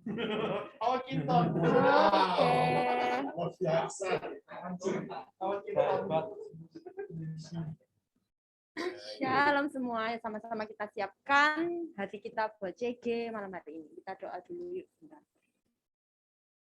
Awak Kinton. Oke. Luar biasa. Awak Kinton. Shalom semua, sama-sama kita siapkan hati kita buat CG malam hari ini. Kita doa dulu yuk.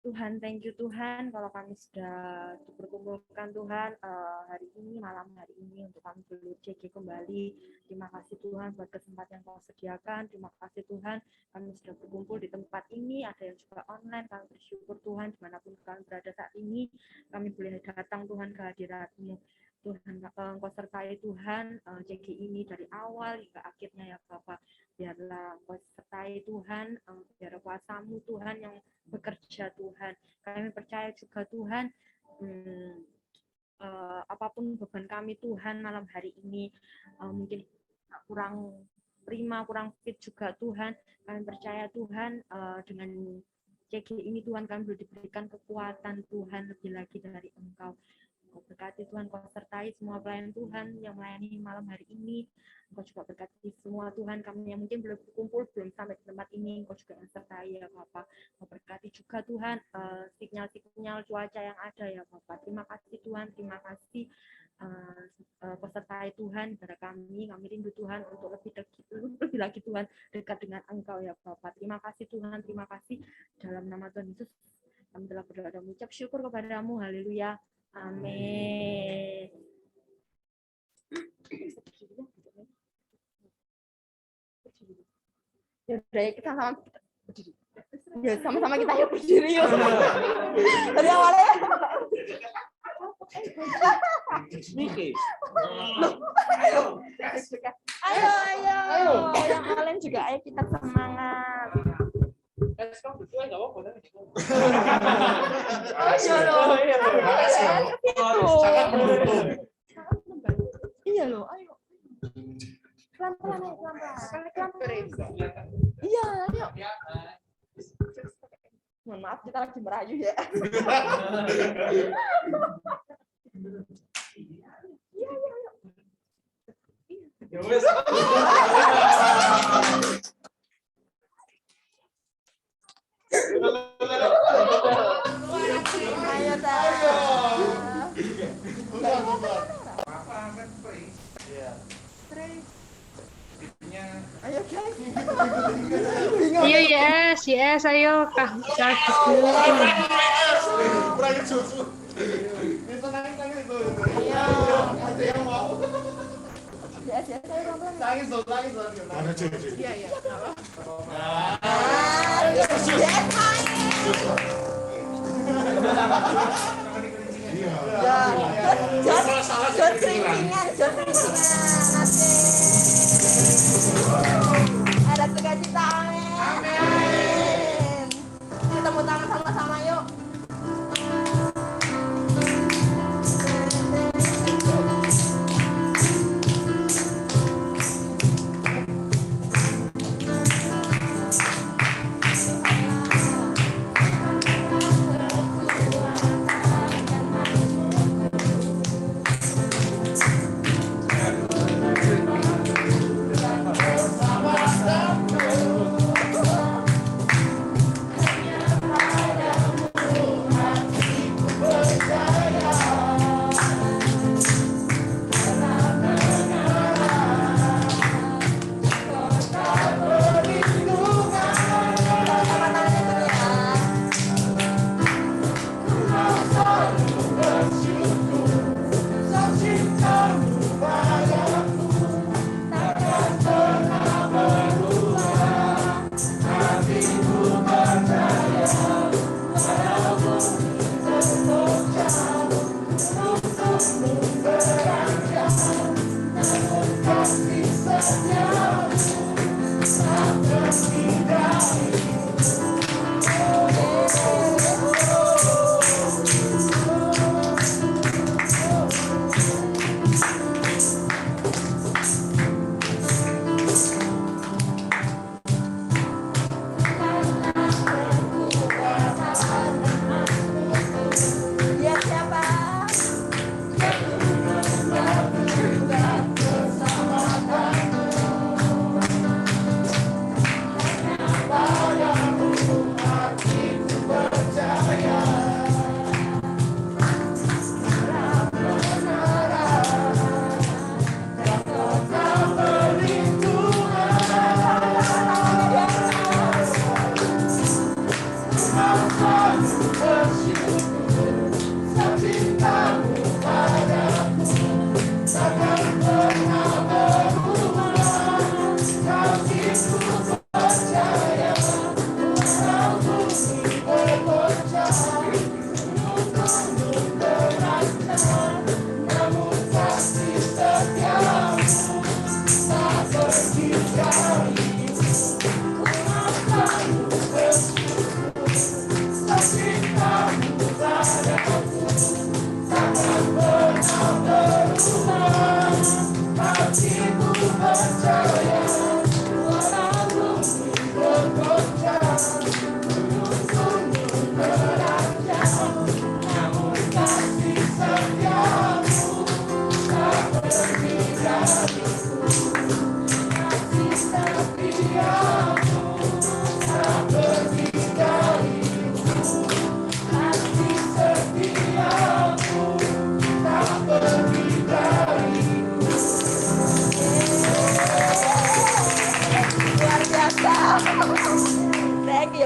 Tuhan, thank you Tuhan, kalau kami sudah diperkumpulkan Tuhan hari ini, malam hari ini untuk kami boleh CG kembali. Terima kasih Tuhan buat kesempatan yang Kau sediakan. Terima kasih Tuhan, kami sudah berkumpul di tempat ini, ada yang juga online. Kami bersyukur Tuhan, dimanapun kami berada saat ini, kami boleh datang Tuhan ke hadirat-Mu. Tuhan, Engkau sertai Tuhan CG ini dari awal hingga akhirnya ya Bapak. Biarlah Engkau sertai Tuhan, biar kuasa-Mu Tuhan yang bekerja Tuhan. Kami percaya juga Tuhan, apapun beban kami Tuhan malam hari ini, mungkin kurang prima, kurang fit juga Tuhan. Kami percaya Tuhan dengan CG ini Tuhan kami boleh diberikan kekuatan Tuhan lebih lagi dari Engkau. Kau berkati Tuhan, Kau sertai semua pelayan Tuhan yang melayani malam hari ini. Kau juga berkati semua Tuhan kami yang mungkin belum berkumpul, belum sampai di tempat ini. Kau juga sertai ya Bapak. Kau berkati juga Tuhan sinyal-sinyal cuaca yang ada ya Bapak. Terima kasih Tuhan, terima kasih Kau sertai Tuhan kepada kami rindu Tuhan untuk lebih lagi Tuhan dekat dengan Engkau ya Bapak. Terima kasih Tuhan, terima kasih dalam nama Tuhan Yesus. Kami telah berdoa dan mengucap syukur kepada-Mu. Haleluya. Amin. Ya udah ya, kita sama berdiri. Ya sama-sama kita yuk berdiri yuk. Dari awalnya. Niki. Ayo. Yang lain juga ayo kita semangat. Sekarang berdua nggak apa-apa. Iya loh, ayo. Pelan-pelan ayo, pelan-pelan. Iya, ayo. Mohon maaf, kita lagi merayu ya. Iya, ayo. Ya wes. Ayo, Ayo yes, ayo Kak. Ada sukacita, amin. Kita tepuk tangan sama-sama yuk. Thank you,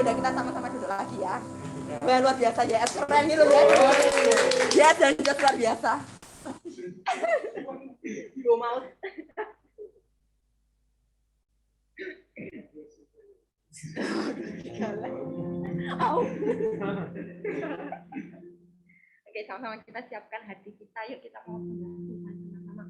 udah kita sama-sama duduk lagi ya. Wah, luar biasa ya, keren nih luar biasa. Ya, dan juga luar biasa. Gue mau. Oke, sama-sama kita siapkan hati kita. Yuk kita mau sama-sama.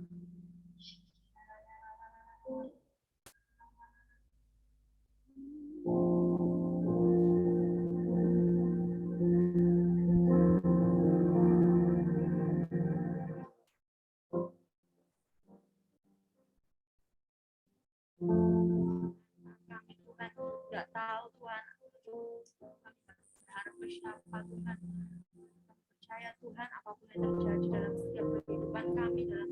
Kami Tuhan nggak tahu Tuhan, kami berharap bersiapa Tuhan, percaya Tuhan apapun yang terjadi dalam setiap kehidupan kami, dalam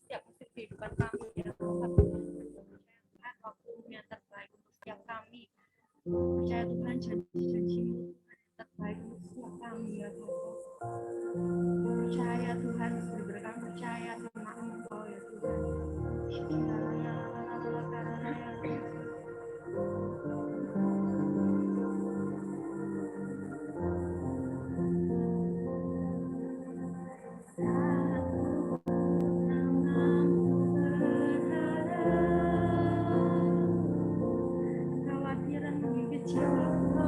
setiap kehidupan kami ya Tuhan, percaya Tuhan waktu yang terbaik untuk setiap kami, percaya Tuhan janji-janji-Mu terbaik untuk setiap kami ya Tuhan, percaya Tuhan, berikan percaya sama Engkau ya Tuhan. Kekhawatiran memimpin jiwaku,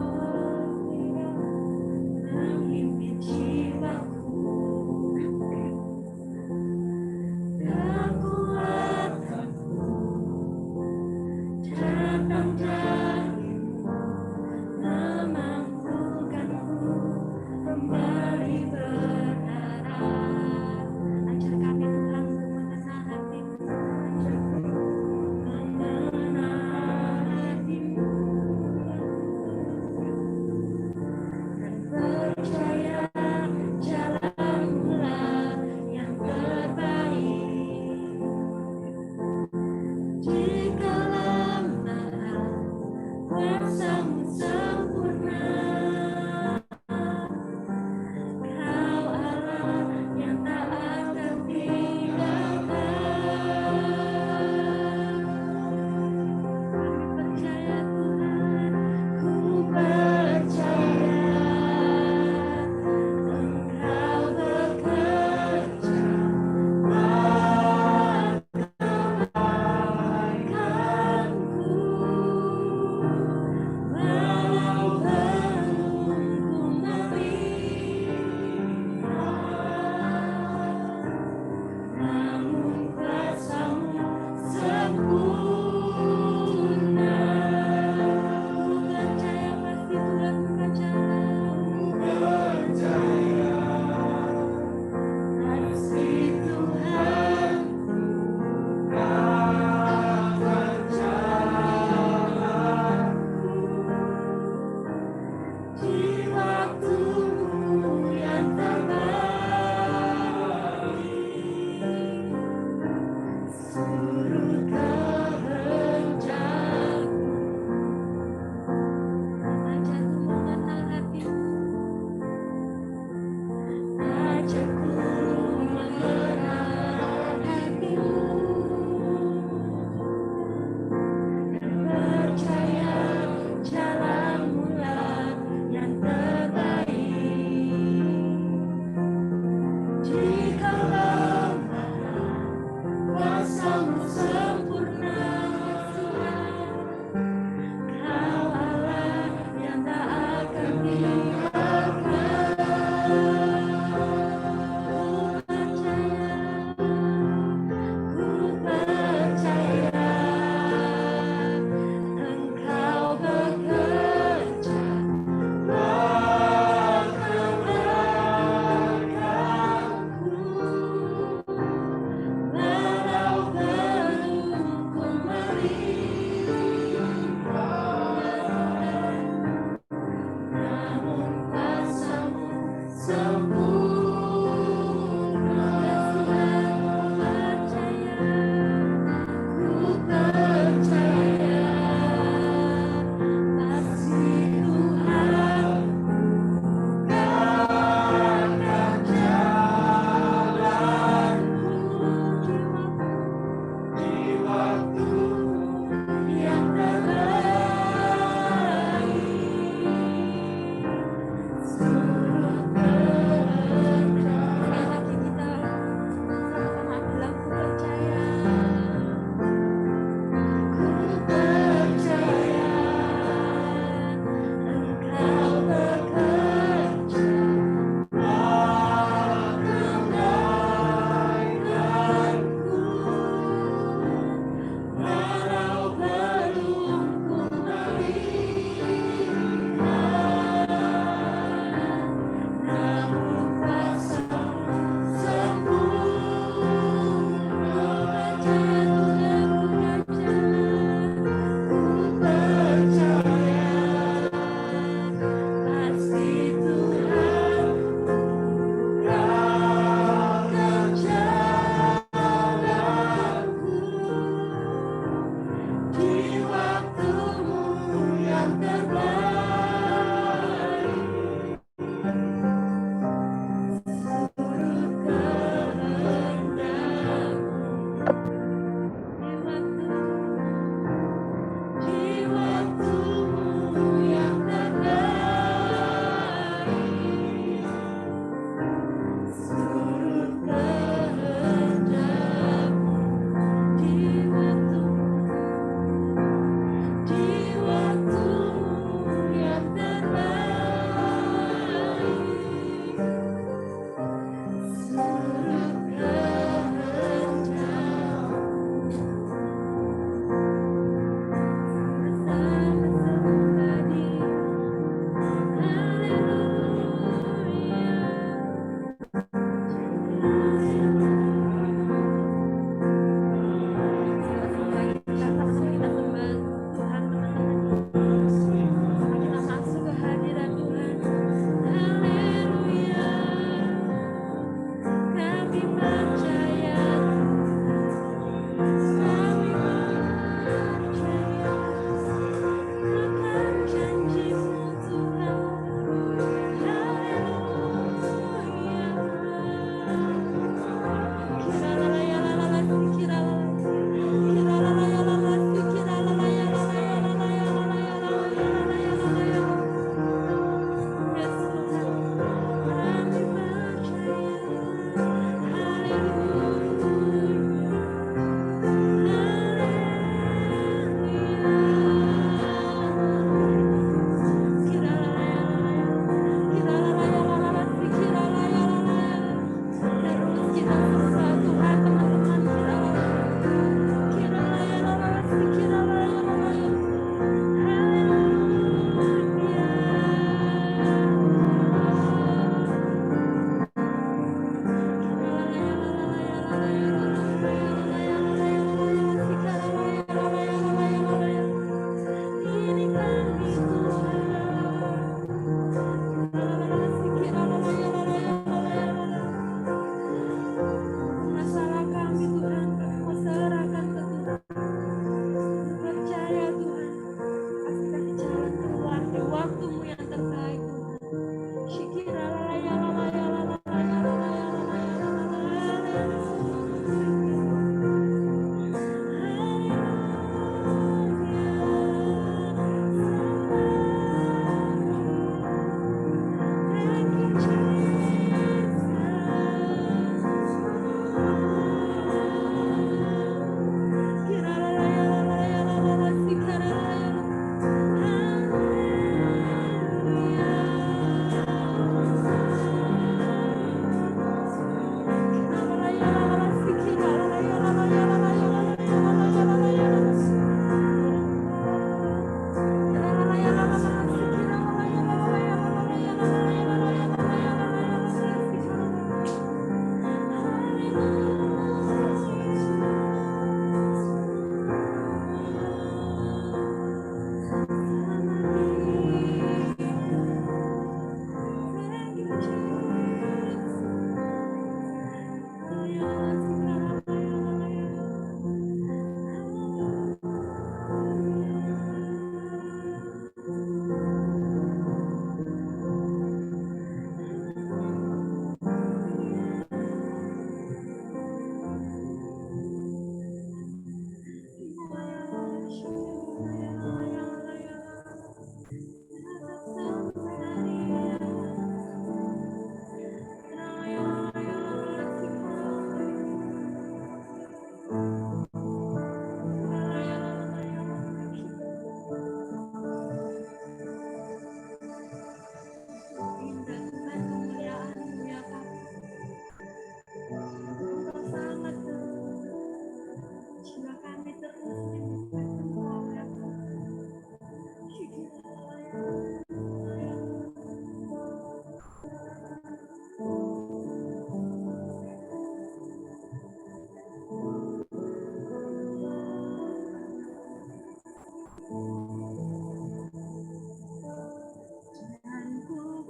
kekuatanku datang darimu, memampukanku kembali berharap. Ajar kami Tuhan mengenal hatimu, mengenal hatimu, dan percaya jalan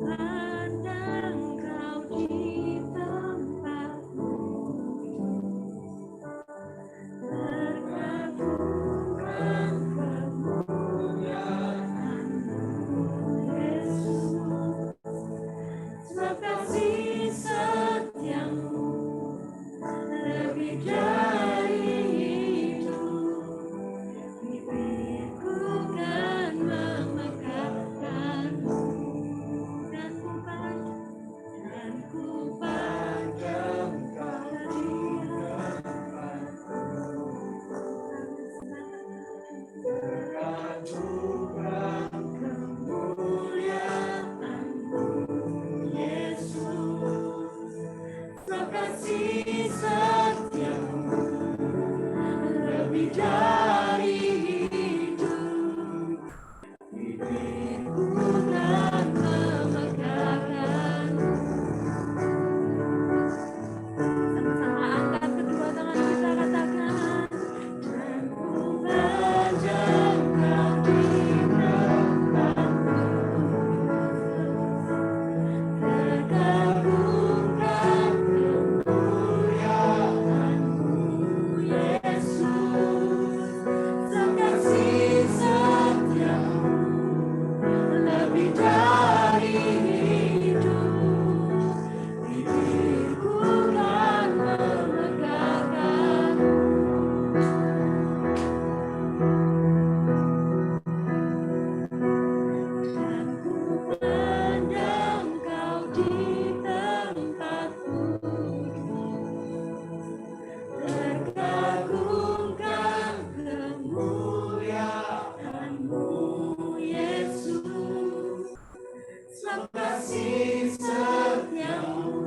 memandang Kau di tempatku, terkagumkan kemuliaan-Mu, Yesus. Sebab kasih setiamu lebih dari itu, bibirku kan memegahkan-Mu, dan ku pandang Kau di terkagumkan kemuliaan-Mu, Yesus. Sebab kasih setiamu lebih dari hidup, bibirku kan memegahkan-Mu. Sama-sama angkat kedua tangan kita, katakan, dan ku pandang Kau di tempatku, terkagumkan kemuliaan-Mu, Yesus. Sebab kasih setiamu lebih dari hidup, bibirku kan memegahkan-Mu. Dan ku pandang Kau di tempatku, terkagumkan kemuliaan-Mu, Yesus. Sebab kasih setiamu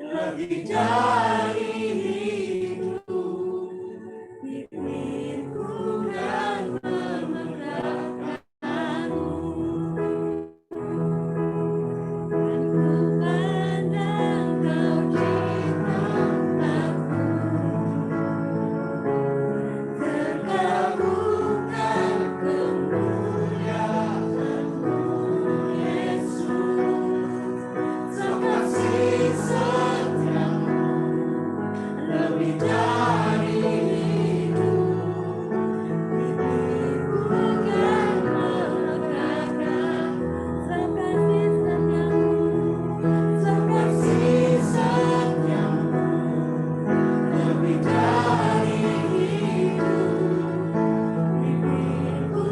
lebih dari hidup, bibirku kan memegahkan-Mu. Dan ku pandang Kau di tempatku, terkagumkan kemuliaan-Mu, Yesus. Sebab kasih setiamu lebih dari hidup, bibirku kan memegahkan. Sebab kasih setiamu lebih dari hidup, bibirku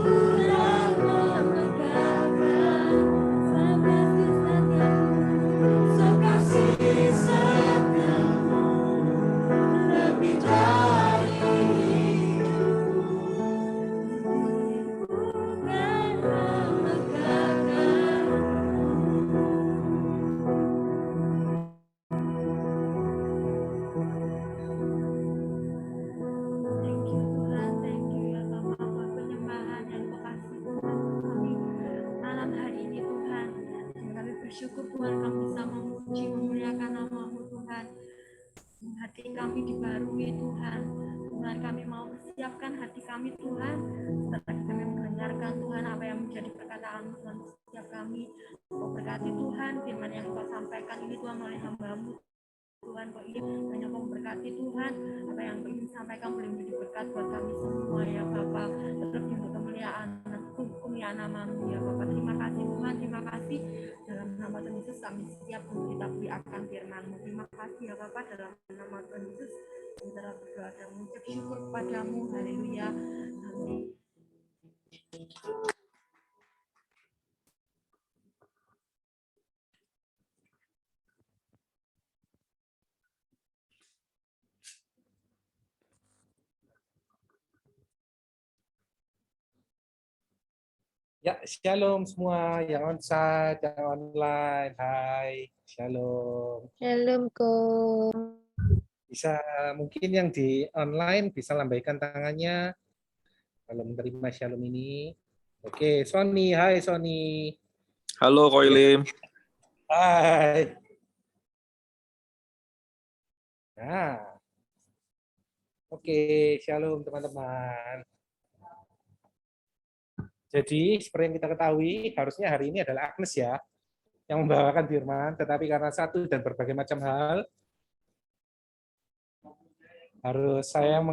kan memegahkan. Sebab kasih setiamu lebih dari hidup, bibirku kan memegahkan. Thank you Tuhan, thank you ya Bapa, buat penyembahan dan bekasih Tuhan kami malam hari ini Tuhan. Dan kami bersyukur Tuhan kami bisa memuji, memuliakan nama-Mu Tuhan. Hati kami dibarui Tuhan. Tuhan kami mau persiapkan hati kami Tuhan, serta kami mendengarkan Tuhan apa yang menjadi perkataan-Mu Tuhan setiap kami. Kau berkati Tuhan, firman yang Kau sampaikan ini Tuhan melalui hamba-Mu Tuhan, Kau ingin hanya Kau berkati Tuhan, apa yang Kau ingin sampaikan boleh menjadi berkat buat kami semua ya Bapa, terlebih untuk kemuliaan nama-Mu ya Bapa. Terima kasih Tuhan, terima kasih dalam nama Tuhan Yesus kami siap untuk kita beri akan firman-Mu. Terima kasih ya Bapa, dalam nama Tuhan Yesus kami telah berdoa dan mengucap syukur kepadamu. Haleluya, amin. Ya, shalom semua yang onsite, yang online. Hai, shalom. Shalom Ko. Bisa mungkin yang di online bisa lambaikan tangannya kalau menerima shalom ini. Oke, Sony. Hai Sony. Halo Koilim. Hai. Nah. Oke, shalom teman-teman. Jadi seperti yang kita ketahui, harusnya hari ini adalah Agnes ya. yang membawakan firman, tetapi karena satu dan berbagai macam hal, harus saya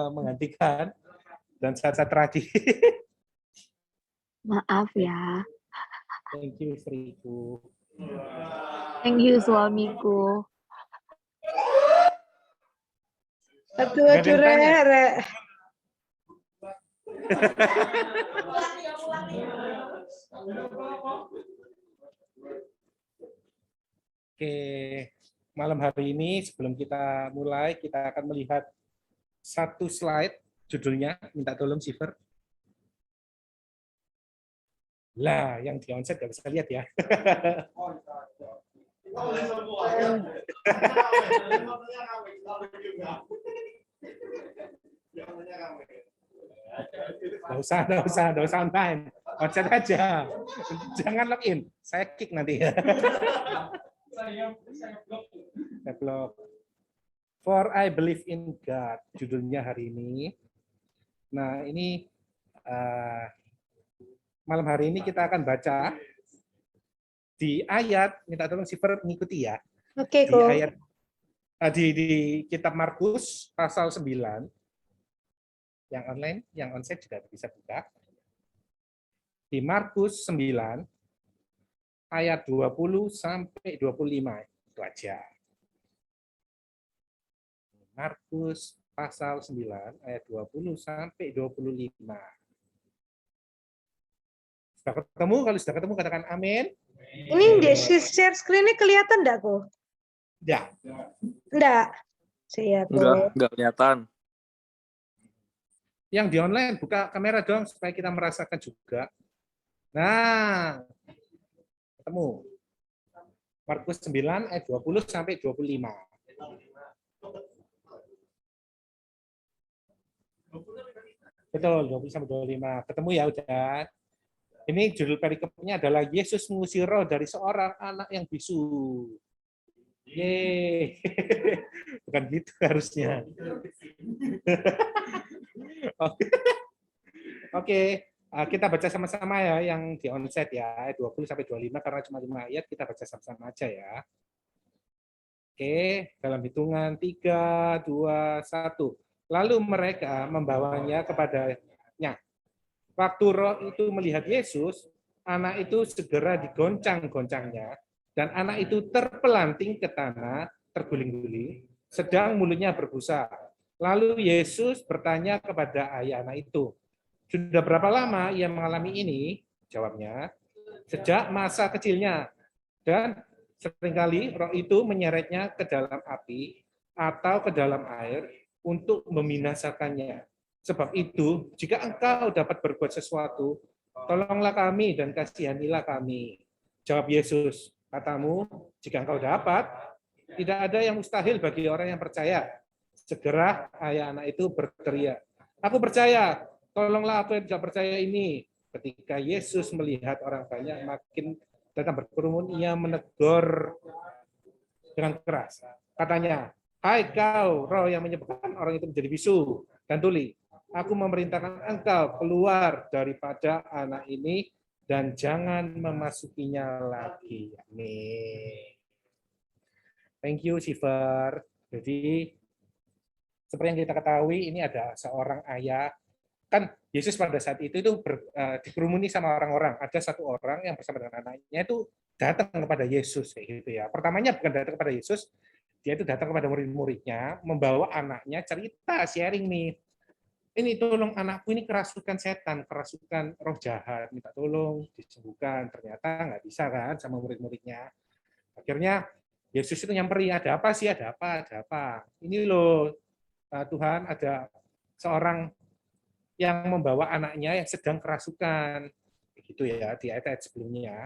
menggantikan dan saya teradi. Maaf ya. Thank you, istriku. Thank you suamiku. Aduh, Nggak ada yang tanya. Rek. Oke, malam hari ini sebelum kita mulai, kita akan melihat satu slide, judulnya, minta tolong Siver. Lah, yang di onset nggak bisa lihat ya. Nggak usah online. Onset aja. Jangan login. Saya kick nanti ya. Saya blok. For I believe in God, judulnya hari ini. Nah, ini malam hari ini kita akan baca di ayat, minta tolong Siver mengikuti ya. Oke, Di kok. ayat di kitab Markus pasal 9. Yang online, yang onsite juga bisa buka. Di Markus 9 ayat 20 sampai 25 itu aja. Markus pasal 9 ayat 20 sampai 25. Sudah ketemu? Kalau sudah ketemu katakan amin. Ini di share screen-nya kelihatan enggak, kok? Ya. Enggak. Siap, Enggak kelihatan. Yang di online buka kamera dong supaya kita merasakan juga. Nah, ketemu. Markus 9 ayat 20 sampai 25. Betul, 20 sampai 25. Ketemu ya udah. Ini judul perikopnya adalah Yesus mengusir roh dari seorang anak yang bisu. Yeay. Bukan gitu harusnya. Oke, kita baca sama-sama ya yang di onset ya, 20 sampai 25 karena cuma 5 ayat, kita baca sama-sama aja ya. Oke, dalam hitungan 3, 2, 1. Lalu mereka membawanya kepadanya. Waktu roh itu melihat Yesus, anak itu segera digoncang-goncangnya, dan anak itu terpelanting ke tanah, terguling-guling, sedang mulutnya berbusa. Lalu Yesus bertanya kepada ayah anak itu, sudah berapa lama ia mengalami ini? Jawabnya, sejak masa kecilnya. Dan seringkali roh itu menyeretnya ke dalam api atau ke dalam air untuk membinasakannya. Sebab itu, jika engkau dapat berbuat sesuatu, tolonglah kami dan kasihanilah kami. Jawab Yesus, katamu, jika engkau dapat, tidak ada yang mustahil bagi orang yang percaya. Segera ayah anak itu berteriak, aku percaya, tolonglah aku yang tidak percaya ini. Ketika Yesus melihat orang banyak makin datang berkerumun, ia menegur dengan keras. Katanya, hai kau, roh yang menyebabkan orang itu menjadi bisu dan tuli. Aku memerintahkan engkau keluar daripada anak ini dan jangan memasukinya lagi. Amin. Thank you, Siver. Jadi, seperti yang kita ketahui, ini ada seorang ayah. Kan Yesus pada saat itu dikerumuni sama orang-orang. Ada satu orang yang bersama dengan anaknya itu datang kepada Yesus kayak gitu ya. Pertamanya bukan datang kepada Yesus, dia itu datang kepada murid-muridnya, membawa anaknya cerita, sharing nih. Ini tolong anakku ini kerasukan setan, kerasukan roh jahat, minta tolong disembuhkan. Ternyata nggak bisa kan sama murid-muridnya. Akhirnya Yesus itu nyamperin, ada apa sih, ada apa, ada apa. Ini loh Tuhan, ada seorang yang membawa anaknya yang sedang kerasukan. Begitu ya, di ayat-ayat sebelumnya.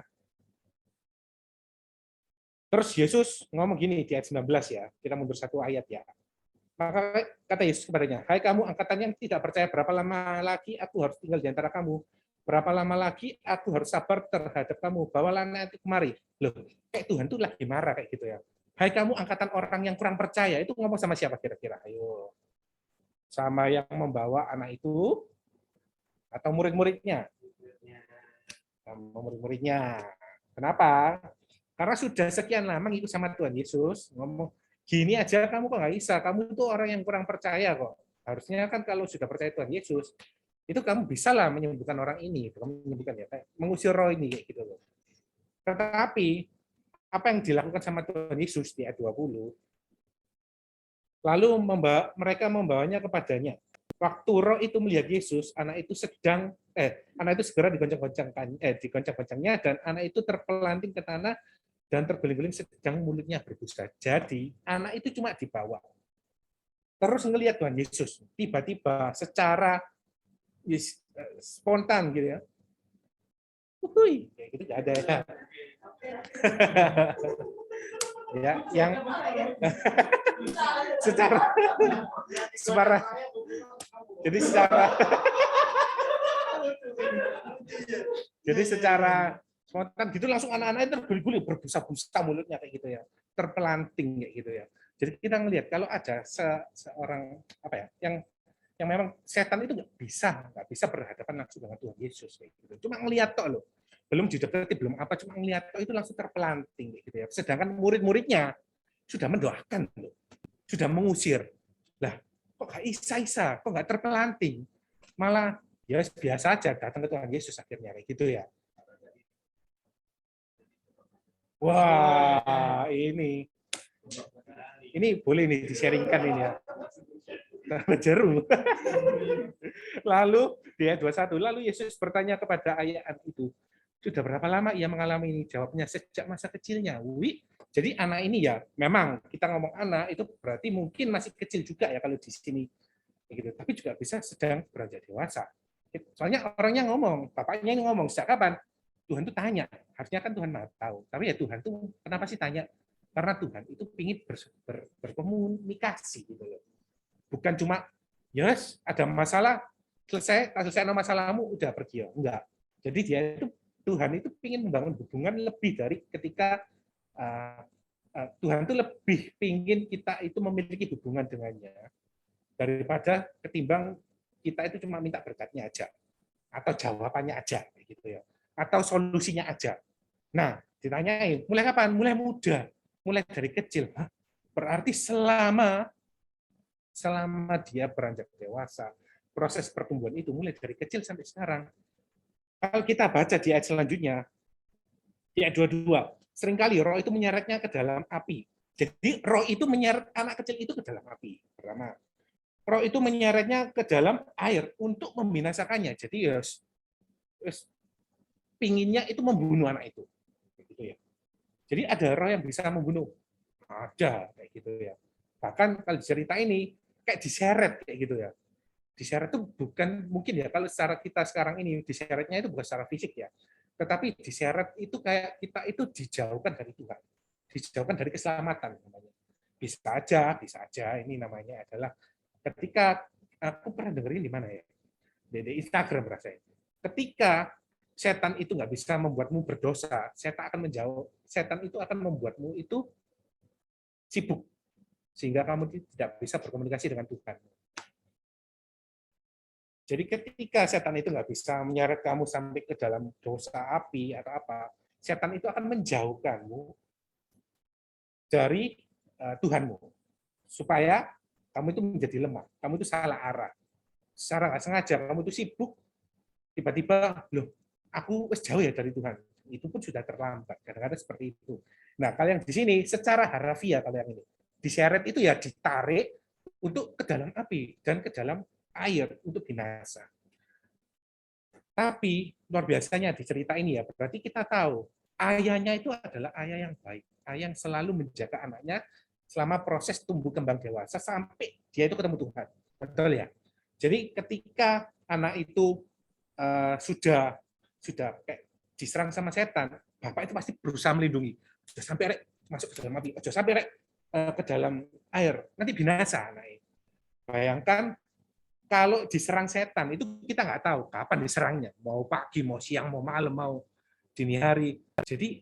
Terus Yesus ngomong gini di ayat 19 ya, kita mundur satu ayat ya. Maka kata Yesus kepadanya, hai kamu angkatan yang tidak percaya, berapa lama lagi aku harus tinggal di antara kamu? Berapa lama lagi aku harus sabar terhadap kamu? Bawalah anak itu kemari. Loh, kayak Tuhan tuh lagi marah kayak gitu ya. Hai kamu angkatan orang yang kurang percaya, itu ngomong sama siapa kira-kira? Ayo. Sama yang membawa anak itu atau murid-muridnya? Sama murid-muridnya. Kenapa? Karena sudah sekian lama ngikut sama Tuhan Yesus, ngomong, gini aja kamu kok nggak bisa, kamu itu orang yang kurang percaya kok. Harusnya kan kalau sudah percaya Tuhan Yesus, itu kamu bisa lah menyembuhkan orang ini, kamu menyembuhkan ya, kayak mengusir roh ini kayak gitu loh. Tetapi apa yang dilakukan sama Tuhan Yesus di ayat 20, lalu mereka membawanya kepadanya. Waktu roh itu melihat Yesus, anak itu segera digoncang-goncangnya dan anak itu terpelanting ke tanah dan terguling-guling sedang mulutnya berbusa. Jadi anak itu cuma dibawa. Terus ngelihat Tuhan Yesus, tiba-tiba secara spontan gitu ya. Kayak gitu nggak ada ya. Ya, yang jadi secara spontan gitu langsung anak-anaknya terguling-guling berbusa-busa mulutnya kayak gitu ya, terpelanting kayak gitu ya. Jadi kita ngelihat kalau ada seorang apa ya yang memang setan itu nggak bisa berhadapan langsung dengan Tuhan Yesus kayak gitu. Cuma ngelihat tok loh, belum didekati, belum apa, cuma ngelihat tok itu langsung terpelanting kayak gitu ya. Sedangkan murid-muridnya sudah mendoakan loh, sudah mengusir. Lah, kok nggak isa, kok nggak terpelanting, malah ya biasa aja datang ke Tuhan Yesus akhirnya kayak gitu ya. Wah, ini boleh nih di-sharingkan ini ya. Jeru. Lalu di ayat 21, lalu Yesus bertanya kepada ayah itu, sudah berapa lama ia mengalami ini? Jawabnya, sejak masa kecilnya. Jadi anak ini ya, memang kita ngomong anak itu berarti mungkin masih kecil juga ya kalau di sini. Gitu. Tapi juga bisa sedang beranjak dewasa. Soalnya orangnya ngomong, bapaknya ini ngomong, sejak kapan? Tuhan tuh tanya, harusnya kan Tuhan Maha tahu. Tapi ya Tuhan tuh kenapa sih tanya? Karena Tuhan itu ingin berkomunikasi gitu loh. Bukan cuma, yes, ada masalah, selesai masalahmu, udah pergi. Enggak. Jadi dia itu, Tuhan itu ingin membangun hubungan lebih dari ketika Tuhan itu lebih ingin kita itu memiliki hubungan dengannya daripada ketimbang kita itu cuma minta berkatnya aja atau jawabannya aja gitu ya, atau solusinya aja. Nah, ditanyain, mulai kapan? Mulai muda, mulai dari kecil. Berarti selama dia beranjak dewasa, proses pertumbuhan itu mulai dari kecil sampai sekarang. Kalau kita baca di ayat selanjutnya, di ayat 22, seringkali roh itu menyeretnya ke dalam api. Jadi roh itu menyeret anak kecil itu ke dalam api. Pertama, roh itu menyeretnya ke dalam air untuk membinasakannya. Jadi pinginnya itu membunuh anak itu. Gitu ya. Jadi ada roh yang bisa membunuh. Ada kayak gitu ya. Bahkan kalau cerita ini kayak diseret kayak gitu ya. Diseret itu bukan mungkin ya kalau secara kita sekarang ini diseretnya itu bukan secara fisik ya. Tetapi diseret itu kayak kita itu dijauhkan dari Tuhan. Dijauhkan dari keselamatan namanya. Bisa aja ini namanya adalah ketika aku pernah dengerin di mana ya? Di Instagram rasanya. Ketika setan itu nggak bisa membuatmu berdosa, setan akan menjauh. Setan itu akan membuatmu itu sibuk sehingga kamu tidak bisa berkomunikasi dengan Tuhan. Jadi ketika setan itu nggak bisa menyeret kamu sampai ke dalam dosa api atau apa, setan itu akan menjauhkanmu dari Tuhanmu supaya kamu itu menjadi lemah, kamu itu salah arah. Secara nggak sengaja kamu itu sibuk, tiba-tiba loh, aku jauh ya dari Tuhan. Itu pun sudah terlambat. Kadang-kadang seperti itu. Nah, kalau yang di sini secara harafiah kalau yang ini diseret itu ya ditarik untuk ke dalam api dan ke dalam air untuk binasa. Tapi luar biasanya di cerita ini ya, berarti kita tahu ayahnya itu adalah ayah yang baik, ayah yang selalu menjaga anaknya selama proses tumbuh kembang dewasa sampai dia itu ketemu Tuhan. Betul ya? Jadi ketika anak itu sudah kayak diserang sama setan, bapak itu pasti berusaha melindungi. Sudah sampai masuk ke dalam api, sudah sampai ke dalam air, nanti binasa anaknya. Bayangkan kalau diserang setan itu kita nggak tahu kapan diserangnya, mau pagi, mau siang, mau malam, mau dini hari. Jadi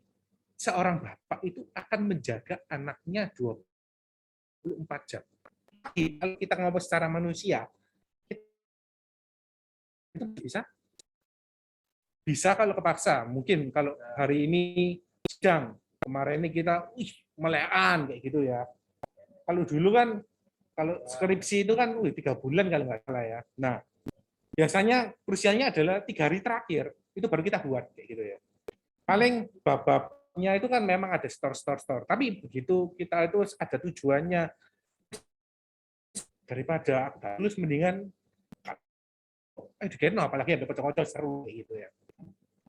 seorang bapak itu akan menjaga anaknya 24 jam. Kalau kita ngomong secara manusia, itu bisa kalau kepaksa. Mungkin kalau hari ini sedang Kemarin ini kita melean kayak gitu ya. Kalau dulu kan, kalau skripsi itu kan 3 bulan kalau nggak salah ya. Nah, biasanya usianya adalah 3 hari terakhir, itu baru kita buat kayak gitu ya. Paling bab-babnya itu kan memang ada store. Tapi begitu kita itu ada tujuannya, daripada aku lulus mendingan apalagi ada kocok-kocok seru kayak gitu ya.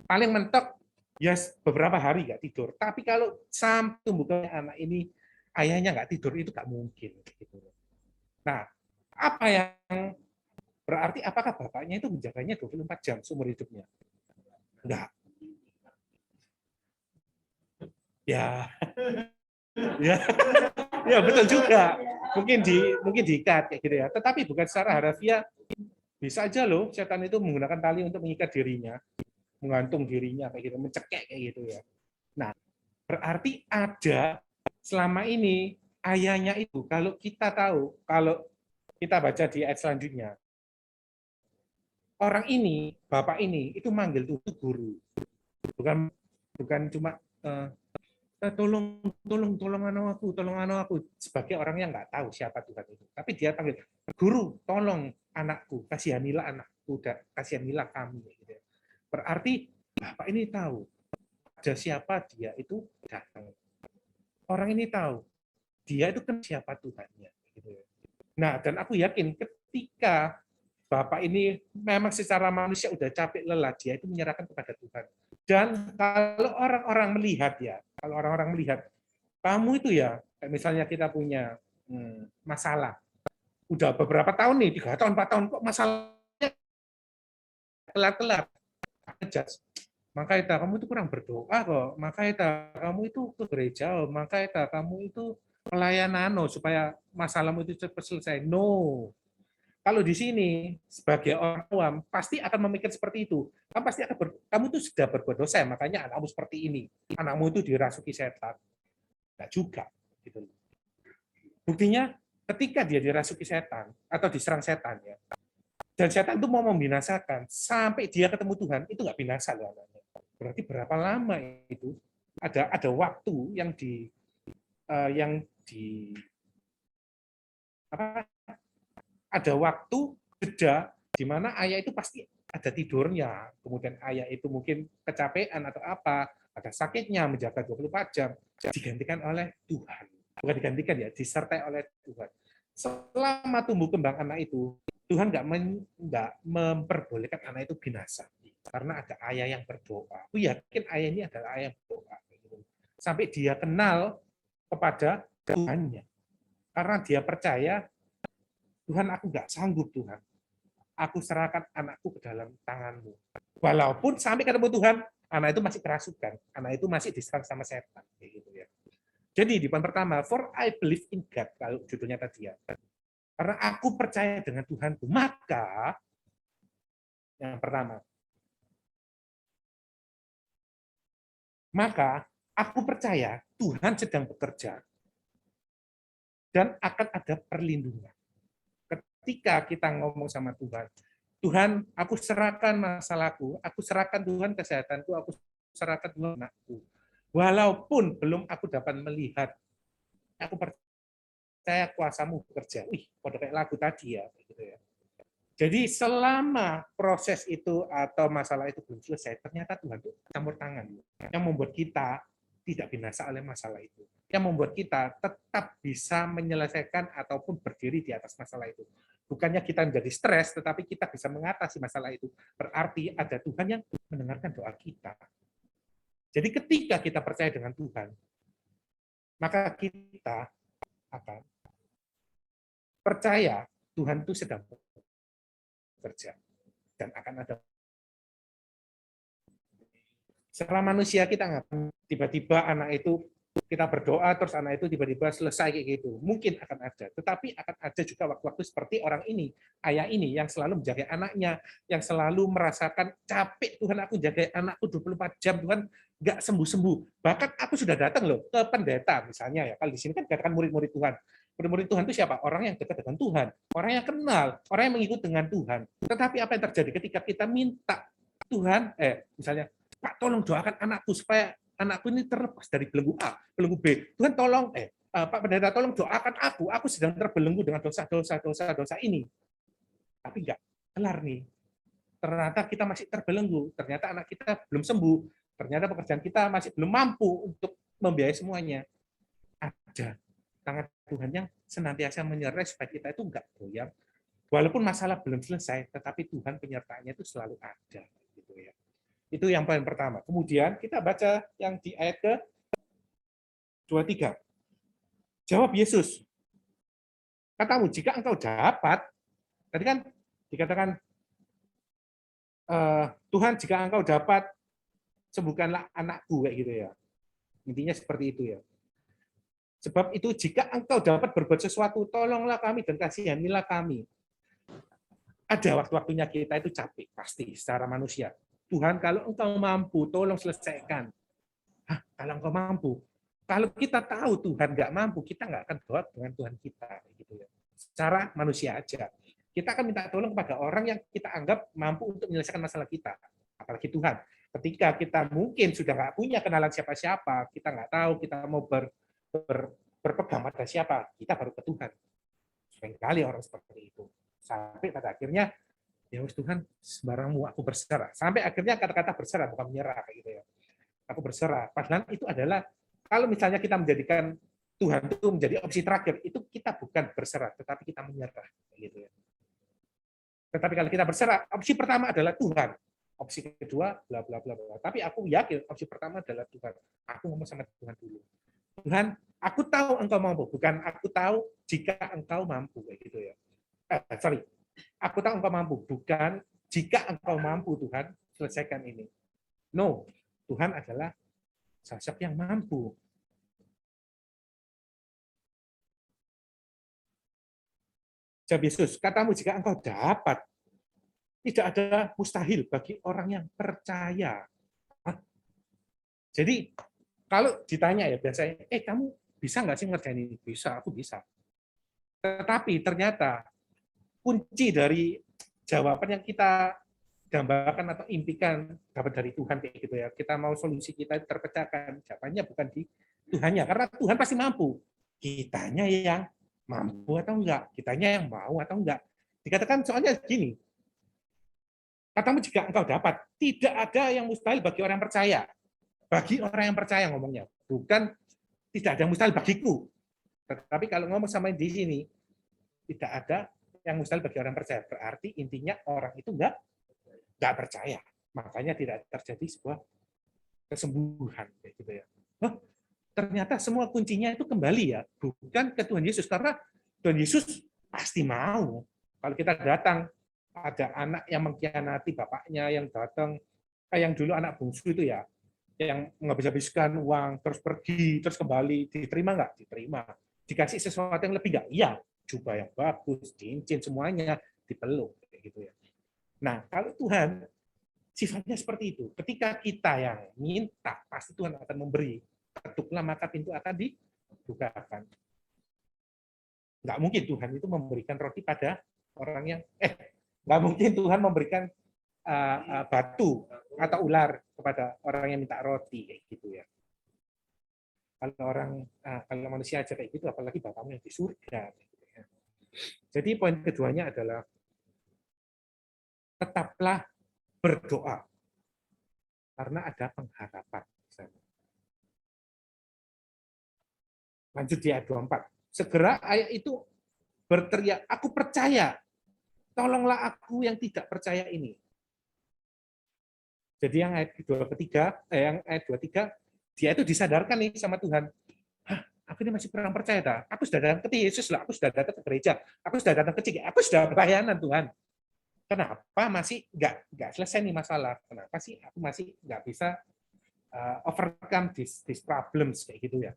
Paling mentok ya beberapa hari nggak tidur. Tapi kalau sampai tumbuh anak ini ayahnya nggak tidur itu nggak mungkin. Gitu. Nah, apa yang berarti apakah bapaknya itu menjaganya 24 jam seumur hidupnya? Enggak. Ya, ya betul juga. Mungkin diikat kayak gitu ya. Tetapi bukan secara harafiah. Bisa aja loh setan itu menggunakan tali untuk mengikat dirinya, menggantung dirinya kayak gitu, mencekek kayak gitu ya. Nah, berarti ada selama ini ayahnya itu, kalau kita tahu, kalau kita baca di ayat selanjutnya, orang ini, bapak ini itu manggil Tuhan guru, bukan cuma tolong anak aku sebagai orang yang nggak tahu siapa Tuhan itu, tapi dia panggil guru, tolong anakku, kasihanilah anakku, kasihanilah kami. Gitu. Berarti bapak ini tahu ada siapa dia itu datang. Orang ini tahu dia itu kan siapa Tuhannya. Gitu. Nah, dan aku yakin ketika bapak ini memang secara manusia udah capek lelah, dia itu menyerahkan kepada Tuhan. Dan kalau orang-orang melihat ya, kamu itu ya, misalnya kita punya masalah, udah beberapa tahun nih, 3 tahun, 4 tahun, kok masalahnya kelar-kelar. Maka itu kamu itu kurang berdoa kok, maka itu kamu itu ke gereja, maka itu kamu itu pelayanan supaya masalahmu itu cepat selesai. No. Kalau di sini sebagai orang awam pasti akan memikir seperti itu. Kamu itu sudah berbuat dosa, makanya anakmu seperti ini. Anakmu itu dirasuki setan. Enggak juga gitu. Buktinya ketika dia dirasuki setan atau diserang setan ya. Dan setan itu mau membinasakan sampai dia ketemu Tuhan, itu nggak binasa loh anaknya. Berarti berapa lama itu? Ada waktu yang ada waktu jeda di mana ayah itu pasti ada tidurnya, kemudian ayah itu mungkin kecapean atau apa, ada sakitnya menjaga 24 jam, digantikan oleh Tuhan. Bukan digantikan ya, disertai oleh Tuhan. Selama tumbuh kembang anak itu, Tuhan nggak memperbolehkan anak itu binasa. Karena ada ayah yang berdoa. Aku yakin ayah ini adalah ayah yang berdoa. Sampai dia kenal kepada Tuhannya. Karena dia percaya, Tuhan aku nggak sanggup Tuhan. Aku serahkan anakku ke dalam tangan-Mu. Walaupun sampai ketemu Tuhan, anak itu masih kerasukan. Anak itu masih diserang sama setan. Kayak gitu ya. Jadi di poin pertama, for I believe in God, kalau judulnya tadi ya. Karena aku percaya dengan Tuhanku, maka yang pertama, maka aku percaya Tuhan sedang bekerja dan akan ada perlindungan. Ketika kita ngomong sama Tuhan, Tuhan, aku serahkan masalahku, aku serahkan Tuhan kesehatanku, aku serahkan Tuhan anakku. Walaupun belum aku dapat melihat, aku percaya kuasa-Mu bekerja. Pada kayak lagu tadi ya. Gitu ya. Jadi selama proses itu atau masalah itu belum selesai, ternyata Tuhan itu campur tangan. Yang membuat kita tidak binasa oleh masalah itu. Yang membuat kita tetap bisa menyelesaikan ataupun berdiri di atas masalah itu. Bukannya kita menjadi stres, tetapi kita bisa mengatasi masalah itu. Berarti ada Tuhan yang mendengarkan doa kita. Jadi ketika kita percaya dengan Tuhan, maka kita akan percaya Tuhan itu sedang bekerja dan akan ada. Secara manusia kita nggak tiba-tiba anak itu kita berdoa terus anak itu tiba-tiba selesai kayak gitu. Mungkin akan ada, tetapi akan ada juga waktu-waktu seperti orang ini, ayah ini yang selalu menjaga anaknya, yang selalu merasakan capek Tuhan aku jaga anakku 24 jam Tuhan nggak sembuh-sembuh. Bahkan aku sudah datang loh ke pendeta misalnya ya. Kalau di sini kan katakan murid-murid Tuhan. Murid-murid Tuhan itu siapa? Orang yang dekat dengan Tuhan, orang yang kenal, orang yang mengikut dengan Tuhan. Tetapi apa yang terjadi ketika kita minta Tuhan, misalnya Pak tolong doakan anakku supaya anakku ini terlepas dari belenggu A, belenggu B. Tuhan tolong, Pak Pendeta tolong doakan aku sedang terbelenggu dengan dosa ini. Tapi enggak kelar nih. Ternyata kita masih terbelenggu, ternyata anak kita belum sembuh, ternyata pekerjaan kita masih belum mampu untuk membiayai semuanya. Ada tangan Tuhan yang senantiasa menyertai supaya kita itu enggak goyang. Walaupun masalah belum selesai, tetapi Tuhan penyertaannya itu selalu ada. Gitu ya. Itu yang paling pertama. Kemudian kita baca yang di ayat ke-23. Jawab Yesus, katamu, jika engkau dapat, tadi kan dikatakan, Tuhan, jika engkau dapat, sembuhkanlah anakku, kayak gitu ya. Intinya seperti itu ya. Sebab itu, jika engkau dapat berbuat sesuatu, tolonglah kami dan kasihanilah kami. Ada waktu-waktunya kita itu capek, pasti, secara manusia. Tuhan, kalau engkau mampu, tolong selesaikan. Kalau engkau mampu. Kalau kita tahu Tuhan nggak mampu, kita nggak akan doa dengan Tuhan kita. Gitu ya. Secara manusia aja. Kita akan minta tolong kepada orang yang kita anggap mampu untuk menyelesaikan masalah kita. Apalagi Tuhan. Ketika kita mungkin sudah nggak punya kenalan siapa-siapa, kita nggak tahu kita mau berpegang pada siapa, kita baru ke Tuhan. Seringkali orang seperti itu. Sampai pada akhirnya, ya Tuhan, sembarangmu aku berserah. Sampai akhirnya kata-kata berserah, bukan menyerah. Gitu ya. Aku berserah. Padahal itu adalah, kalau misalnya kita menjadikan Tuhan itu menjadi opsi terakhir, itu kita bukan berserah, tetapi kita menyerah. Gitu ya. Tetapi kalau kita berserah, opsi pertama adalah Tuhan. Opsi kedua, bla bla bla bla. Tapi aku yakin opsi pertama adalah Tuhan. Aku ngomong sama Tuhan dulu. Tuhan, aku tahu engkau mampu, bukan aku tahu jika engkau mampu, kayak gitu ya. Aku tahu engkau mampu, bukan jika engkau mampu, Tuhan, selesaikan ini. No, Tuhan adalah sosok yang mampu. Jawab Yesus, katamu jika engkau dapat, tidak ada mustahil bagi orang yang percaya. Jadi, kalau ditanya ya biasanya, kamu bisa nggak sih ngerjain ini? Bisa, aku bisa. Tetapi ternyata kunci dari jawaban yang kita gambarkan atau impikan dapat dari Tuhan kayak gitu ya. Kita mau solusi kita terpecahkan, jawabannya bukan di Tuhannya, karena Tuhan pasti mampu. Kitanya yang mampu atau enggak, kitanya yang mau atau enggak. Dikatakan soalnya gini, katamu jika engkau dapat, tidak ada yang mustahil bagi orang yang percaya. Bagi orang yang percaya ngomongnya, bukan tidak ada yang mustahil bagiku. Tetapi kalau ngomong sama di sini, tidak ada yang mustahil bagi orang percaya. Berarti intinya orang itu enggak percaya. Makanya tidak terjadi sebuah kesembuhan kayak gitu ya. Ternyata semua kuncinya itu kembali ya, bukan ke Tuhan Yesus, karena Tuhan Yesus pasti mau. Kalau kita datang, ada anak yang mengkhianati bapaknya, yang datang, yang dulu anak bungsu itu ya, yang menghabis-habiskan uang, terus pergi, terus kembali, diterima nggak? Diterima. Dikasih sesuatu yang lebih nggak? Iya, jubah yang bagus, cincin, semuanya dipeluk. Gitu ya. Nah, kalau Tuhan, sifatnya seperti itu. Ketika kita yang minta, pasti Tuhan akan memberi. Ketuklah maka pintu akan dibukakan. Nggak mungkin Tuhan itu memberikan roti pada orang yang nggak mungkin Tuhan memberikan batu atau ular kepada orang yang minta roti kayak gitu ya. Kalau manusia aja kayak gitu, apalagi Bapakmu yang di surga. Gitu ya. Jadi poin keduanya adalah tetaplah berdoa karena ada pengharapan. Lanjut di ayat 24. Segera ayat itu berteriak, aku percaya, tolonglah aku yang tidak percaya ini. Jadi yang ayat yang ayat 23, dia itu disadarkan nih sama Tuhan. Aku ini masih kurang percaya, aku sudah datang ke Yesus, aku sudah datang ke gereja, aku sudah datang ke CG, aku sudah pelayanan Tuhan. Kenapa masih nggak selesai nih masalah? Kenapa sih aku masih nggak bisa overcome these problems kayak gitu ya?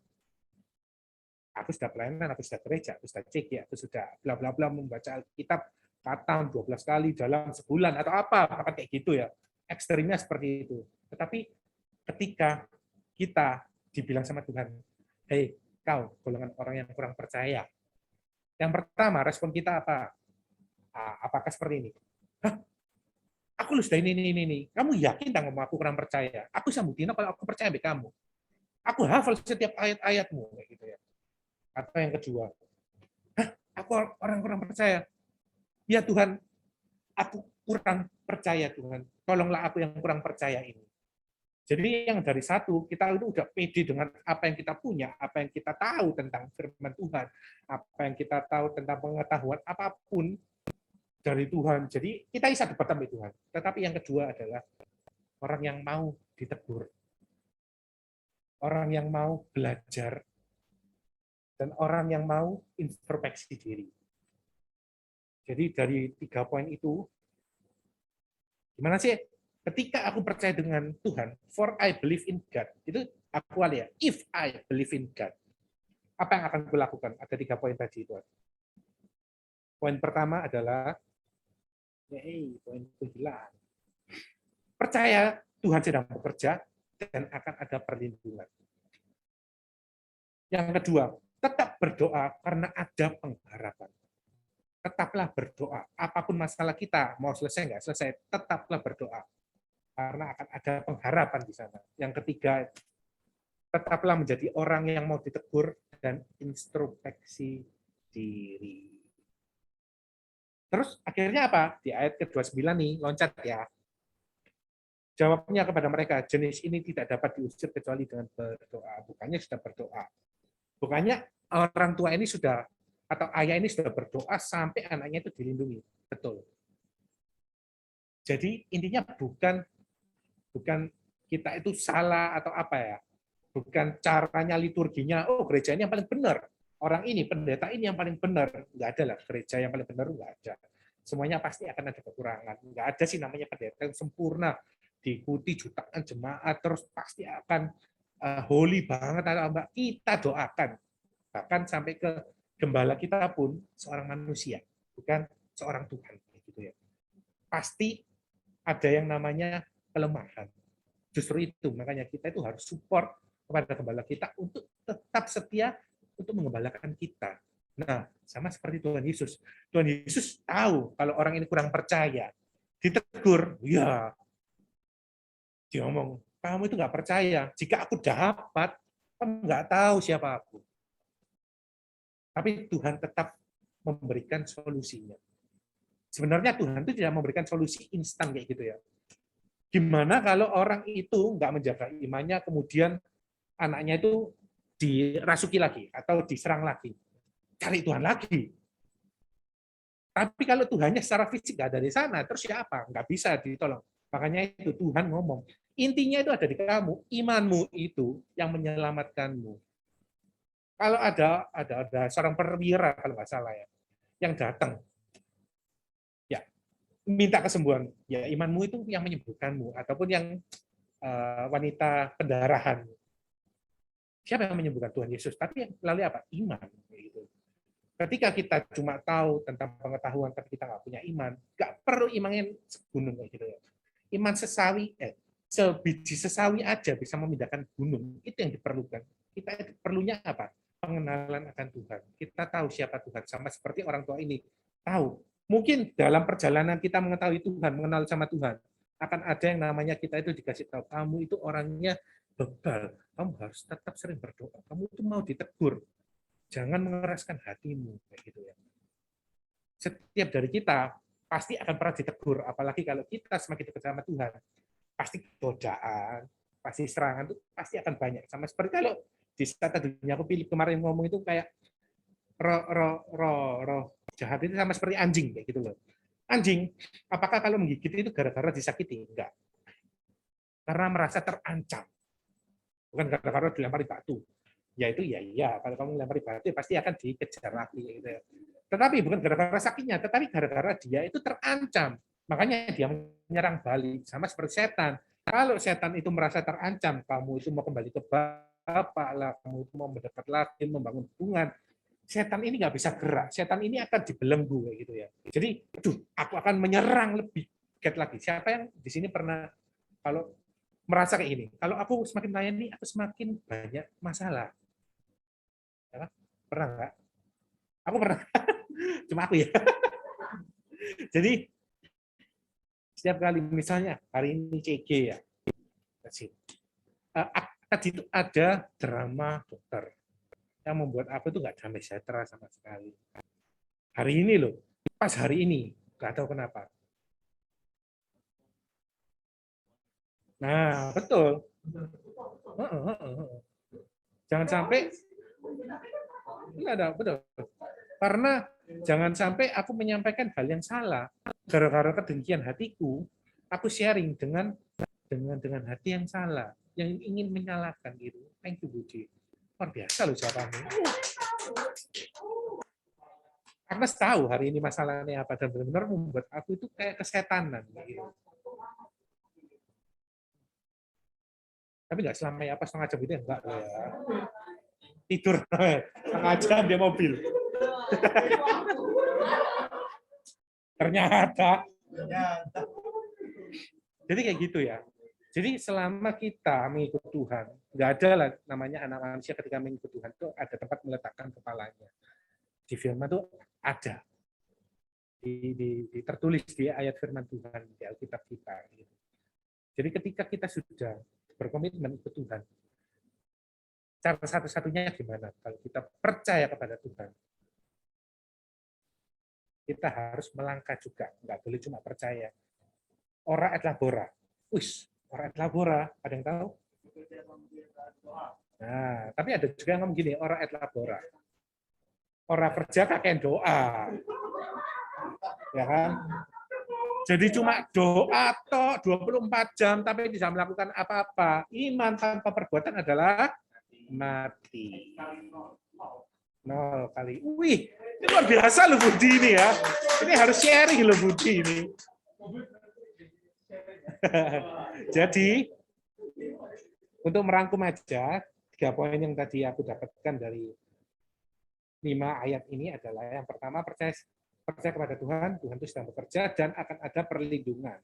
Aku sudah pelayanan, aku sudah gereja, aku sudah CG, aku sudah bla bla bla membaca Alkitab 4 tahun 12 kali dalam sebulan atau apa, bahkan kayak gitu ya. Ekstrimnya seperti itu. Tetapi ketika kita dibilang sama Tuhan, hei, kau golongan orang yang kurang percaya. Yang pertama, respon kita apa? Apakah seperti ini? Hah? Aku sudah ini. Kamu yakin tak ngomong aku kurang percaya? Aku sambut dino kalau aku percaya sama kamu. Aku hafal setiap ayat-ayatmu, kayak gitu ya. Atau yang kedua, aku orang kurang percaya. Ya Tuhan, aku kurang percaya Tuhan. Tolonglah aku yang kurang percaya ini. Jadi yang dari satu, kita itu udah pede dengan apa yang kita punya, apa yang kita tahu tentang firman Tuhan, apa yang kita tahu tentang pengetahuan apapun dari Tuhan. Jadi kita bisa debat sama Tuhan. Tetapi yang kedua adalah orang yang mau ditegur. Orang yang mau belajar. Dan orang yang mau introspeksi diri. Jadi dari 3 poin itu, gimana sih? Ketika aku percaya dengan Tuhan, for I believe in God, itu aku ya, if I believe in God, apa yang akan aku lakukan? Ada 3 poin tadi itu. Poin pertama adalah, poin 9. Percaya Tuhan sedang bekerja dan akan ada perlindungan. Yang kedua, tetap berdoa karena ada pengharapan. Tetaplah berdoa. Apapun masalah kita, mau selesai nggak selesai, tetaplah berdoa. Karena akan ada pengharapan di sana. Yang ketiga, tetaplah menjadi orang yang mau ditegur dan introspeksi diri. Terus akhirnya apa? Di ayat ke-29 nih, loncat ya. Jawabnya kepada mereka, jenis ini tidak dapat diusir kecuali dengan berdoa. Bukannya sudah berdoa. Bukannya orang tua ini sudah, atau ayah ini sudah berdoa sampai anaknya itu dilindungi. Betul. Jadi intinya bukan kita itu salah atau apa ya. Bukan caranya, liturginya, oh gereja ini yang paling benar. Orang ini, pendeta ini yang paling benar. Nggak ada lah, gereja yang paling benar, nggak ada. Semuanya pasti akan ada kekurangan. Nggak ada sih namanya pendeta yang sempurna. Diikuti jutaan jemaat, terus pasti akan holy banget. Mbak. Kita doakan. Bahkan sampai ke gembala kita pun seorang manusia, bukan seorang Tuhan. Gitu ya. Pasti ada yang namanya kelemahan. Justru itu, makanya kita itu harus support kepada gembala kita untuk tetap setia untuk mengembalakan kita. Nah, sama seperti Tuhan Yesus. Tuhan Yesus tahu kalau orang ini kurang percaya. Ditegur, ya. Dia ngomong, kamu itu nggak percaya. Jika aku dapat, kamu nggak tahu siapa aku. Tapi Tuhan tetap memberikan solusinya. Sebenarnya Tuhan itu tidak memberikan solusi instan kayak gitu ya. Gimana kalau orang itu nggak menjaga imannya, kemudian anaknya itu dirasuki lagi atau diserang lagi? Cari Tuhan lagi. Tapi kalau Tuhannya secara fisik nggak ada di sana, terus siapa? Nggak bisa ditolong. Makanya itu Tuhan ngomong, intinya itu ada di kamu, imanmu itu yang menyelamatkanmu. Kalau ada seorang perwira kalau nggak salah ya, yang datang, ya minta kesembuhan, ya imanmu itu yang menyembuhkanmu, ataupun yang wanita pendarahan. Siapa yang menyembuhkan? Tuhan Yesus. Tapi melalui apa? Iman. Gitu. Ketika kita cuma tahu tentang pengetahuan, tapi kita nggak punya iman, nggak perlu imannya segunung kayak gitu ya. Iman sesawi, sebiji sesawi aja bisa memindahkan gunung. Itu yang diperlukan. Kita perlunya apa? Pengenalan akan Tuhan. Kita tahu siapa Tuhan. Sama seperti orang tua ini tahu. Mungkin dalam perjalanan kita mengetahui Tuhan, mengenal sama Tuhan, akan ada yang namanya kita itu dikasih tahu, kamu itu orangnya bebal. Kamu harus tetap sering berdoa. Kamu itu mau ditegur. Jangan mengeraskan hatimu. Kayak gitu ya. Setiap dari kita pasti akan pernah ditegur, apalagi kalau kita semakin dekat sama Tuhan, pasti godaan, pasti serangan itu pasti akan banyak. Sama seperti kalau di saat tadinya aku pilih kemarin ngomong itu kayak roh jahat itu sama seperti anjing kayak gitu loh. Anjing, apakah kalau menggigit itu gara-gara disakiti? Enggak. Karena merasa terancam. Bukan gara-gara dilempari batu. Ya itu ya, kalau kamu dilempari batu pasti akan dikejar lagi gitu ya. Tetapi bukan gara-gara sakitnya, tetapi gara-gara dia itu terancam. Makanya dia menyerang balik. Sama seperti setan. Kalau setan itu merasa terancam, kamu itu mau kembali ke Bapak lah, kamu itu mau mendekat lagi, membangun hubungan, setan ini nggak bisa gerak. Setan ini akan dibelenggu kayak gitu ya. Jadi, aku akan menyerang lebih giat lagi. Siapa yang di sini pernah kalau merasa kayak gini? Kalau aku semakin layani, aku semakin banyak masalah. Ya, pernah nggak? Aku pernah. Cuma aku ya. Jadi setiap kali misalnya hari ini CG ya, tadi itu ada drama dokter yang membuat aku itu nggak damai sejahtera sama sekali. Hari ini loh, pas hari ini, nggak tahu kenapa. Nah, betul. Jangan sampai, enggak ada, betul. Karena jangan sampai aku menyampaikan hal yang salah. Gara-gara kedengkian hatiku, aku sharing dengan hati yang salah, yang ingin menyalahkan gitu. Thank you, Budi. Luar biasa loh jawabannya. Karena tahu hari ini masalahnya apa dan benar-benar membuat aku itu kayak kesetanan. Gitu. Tapi nggak selamanya apa setengah jam itu enggak ya. Tidur setengah jam dia mobil. Ternyata. Jadi kayak gitu ya. Jadi selama kita mengikut Tuhan, nggak ada lah namanya anak manusia ketika mengikut Tuhan itu ada tempat meletakkan kepalanya. Di firman itu ada. Tertulis di ayat firman Tuhan di Alkitab kita. Gitu. Jadi ketika kita sudah berkomitmen ikut Tuhan, cara satu-satunya gimana? Kalau kita percaya kepada Tuhan, kita harus melangkah juga. Nggak boleh cuma percaya. Ora et labora. Ora et labora, ada yang tahu? Nah, tapi ada juga yang ngomong gini, ora et labora. Ora kerja kakek doa. Ya kan? Jadi cuma doa toh 24 jam tapi tidak melakukan apa-apa. Iman tanpa perbuatan adalah mati. 0 kali. Wih, ini luar biasa loh Budi ini ya. Ini harus sharing loh Budi ini. Jadi, untuk merangkum aja, 3 poin yang tadi aku dapatkan dari 5 ayat ini adalah yang pertama, percaya kepada Tuhan, Tuhan itu sedang bekerja dan akan ada perlindungan.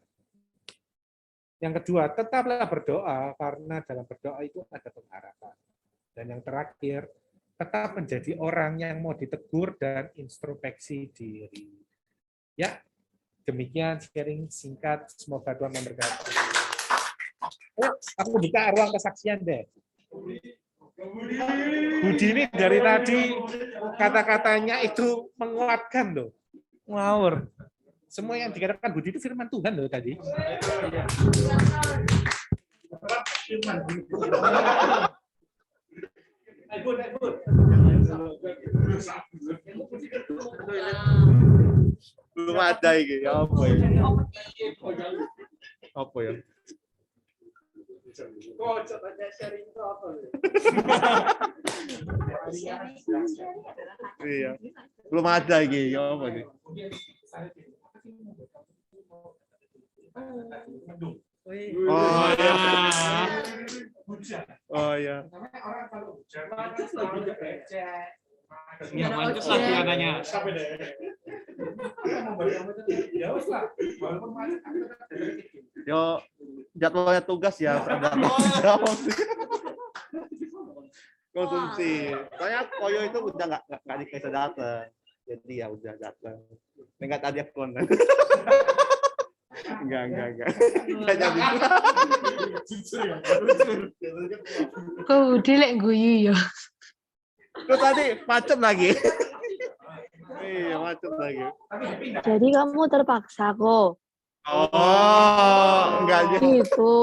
Yang kedua, tetaplah berdoa karena dalam berdoa itu ada pengharapan. Dan yang terakhir, tetap menjadi orang yang mau ditegur dan introspeksi diri. Ya, demikian sharing singkat. Semoga Tuhan memberkati. Aku buka ruang kesaksian deh. Budi ini dari tadi kata-katanya itu menguatkan loh. Ngawur. Semua yang dikatakan Budi itu firman Tuhan loh tadi. Belum ada iki, apa ya? Apa ya? Iya. Belum ada iki, apa iki? Oh iya. Oh iya. Lanjut lagi katanya. Yo, jadwalnya tugas ya, jawab sih. Konsumsi. Soalnya Koyo itu udah nggak dikasih datang. Jadi ya udah datang. Enggak tadi akun. Enggak. Enggak jadi. Kok udah lek guyu ya. Terus tadi macet lagi. Iya, macet lagi. Jadi kamu terpaksa kok. Oh, enggak Gitu.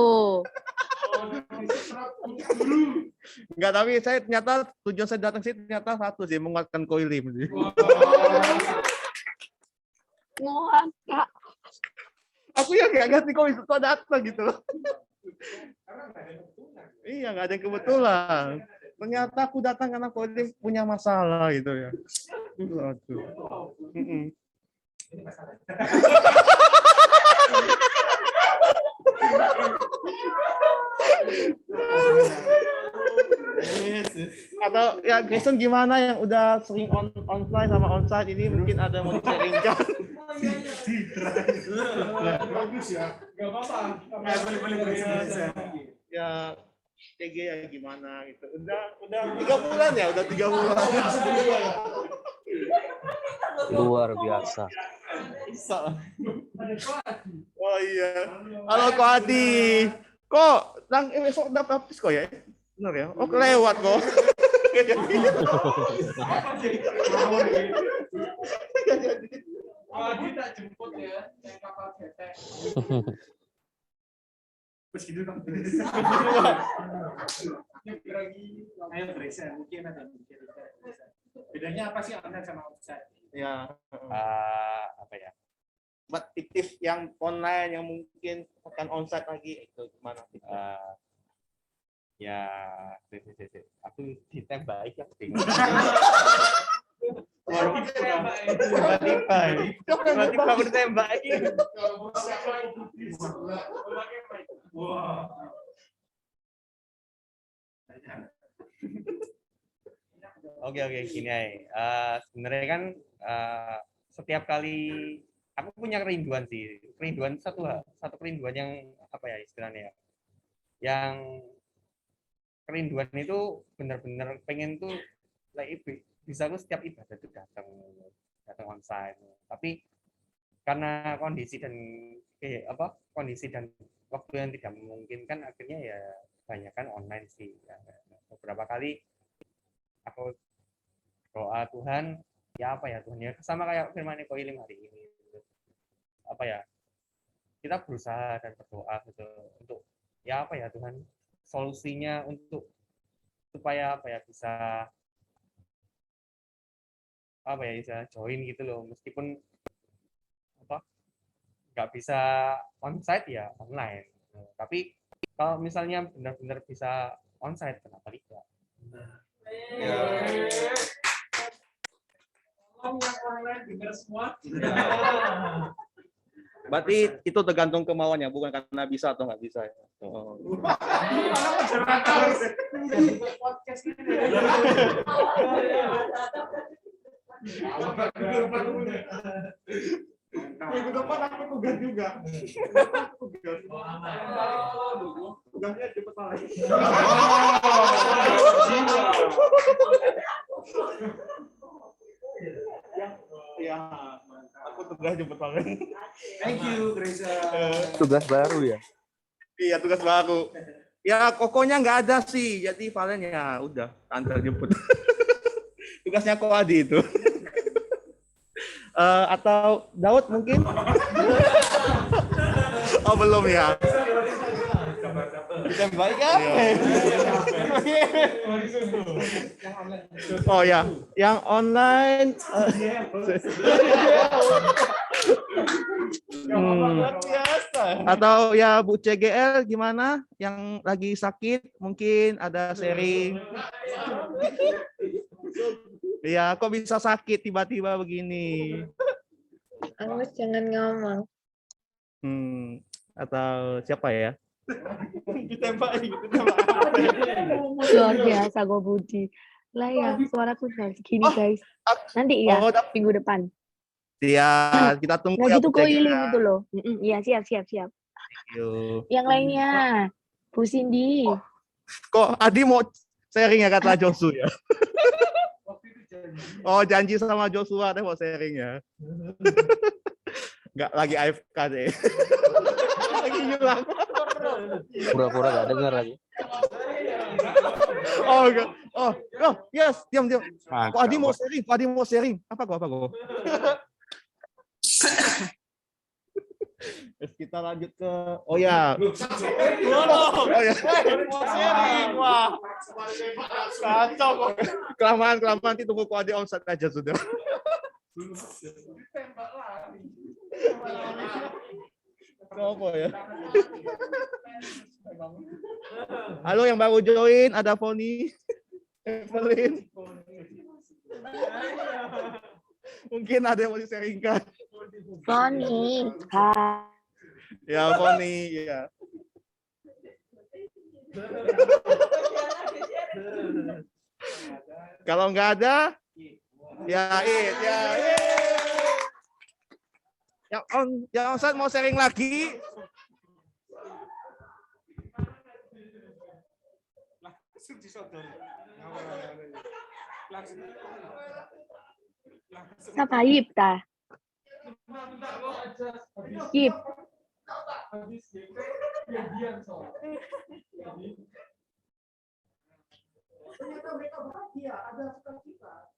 Enggak, tapi saya ternyata tujuan saya datang sini ternyata satu sih, menguatkan Koilim. Muat, Kak. Aku ya nggak ngerti kok itu datang gitu loh. Iya, nggak ada yang kebetulan. Ternyata aku datang karena Koilim punya masalah gitu ya. Aduh. Atau ya Grayson gimana yang udah sering onsite sama onsite ini mungkin ada yang mau di-sharingkan. Bagus ya. Enggak apa-apa. Ya TG ya gimana gitu. Udah 3 bulan ya, udah 3 bulan. Luar biasa. Oh iya. Halo Ko Adi. Kok besok udah baptis kok ya? Benar ya? Oh, kelewat kok. Lagi tak jemput ya, naik kapal getek. Terus gitu dong. Ayo Gresa, mungkin ada mungkin. Bedanya apa sih online sama offsite? Ya. Apa ya? Buat tips yang online yang mungkin akan onsite lagi itu gimana? Ya, aku ditembak ya bingung. Tiba-tiba aku ditembak lagi. Wah. Oke, gini aja. Sebenarnya kan setiap kali aku punya kerinduan sih. Kerinduan satu kerinduan yang apa ya istilahnya ya. Yang kerinduan itu benar-benar pengen tuh bisa aku setiap ibadah tuh datang onsite. Tapi karena kondisi dan waktu yang tidak memungkinkan akhirnya ya banyak kan online sih. Ya, beberapa kali aku doa Tuhan ya apa ya Tuhan ya sama kayak firman Ko Ilim hari ini apa ya kita berusaha dan berdoa gitu untuk ya apa ya Tuhan solusinya untuk supaya apa ya bisa join gitu loh meskipun apa nggak bisa onsite ya online tapi kalau misalnya benar-benar bisa onsite kenapa tidak? Yang online dengar semua. Berarti itu tergantung kemauannya, bukan karena bisa atau nggak bisa. Oh. Minggu depan aku tugas juga. Tugasnya cepet lagi. Ya, aku tugas jemput banget. Thank you, Gresa. Tugas baru ya? Iya, tugas baru. Ya, kokonya nggak ada sih. Jadi Valen ya udah antar jemput. Tugasnya Ko Adi itu. Atau Daud mungkin? Oh, belum ya. Ditembak kan? Oh ya, yang online atau ya Bu CGL gimana? Yang lagi sakit mungkin ada sharing. Ya, kok bisa sakit tiba-tiba begini? Angus jangan ngomong. Atau siapa ya? Ditembak. Luar biasa gue Budi. Lah ya, suaraku segini guys. Nanti ya, minggu depan. Iya, kita tunggu nah, ya. gitu Ko Ilim itu loh. Iya, siap. Yang lainnya, Bu Cindy. Kok Adi mau sharing ya kata Josu ya? Oh, janji sama Joshua deh mau sharing ya. Enggak lagi AFK deh. Lagi hilang. Pura-pura gak dengar lagi. Oh, enggak. Oh, yes, diam. Kok Adi mau sharing. Apa kok? Kita lanjut ke oh ya. Mau sharing. Wah. Kacau kok. Kelamaan nanti tunggu Ko Adi onsite aja sudah. Apa ya? Halo yang baru join, ada Foni, Evelyn. Mungkin ada yang mau di-sharingkan. Foni. Ya, Foni, ya. Kalau nggak ada, ya yang onsite mau sharing lagi. Siapa Yip ta? Yip. Ternyata mereka bahagia, ada sukacita.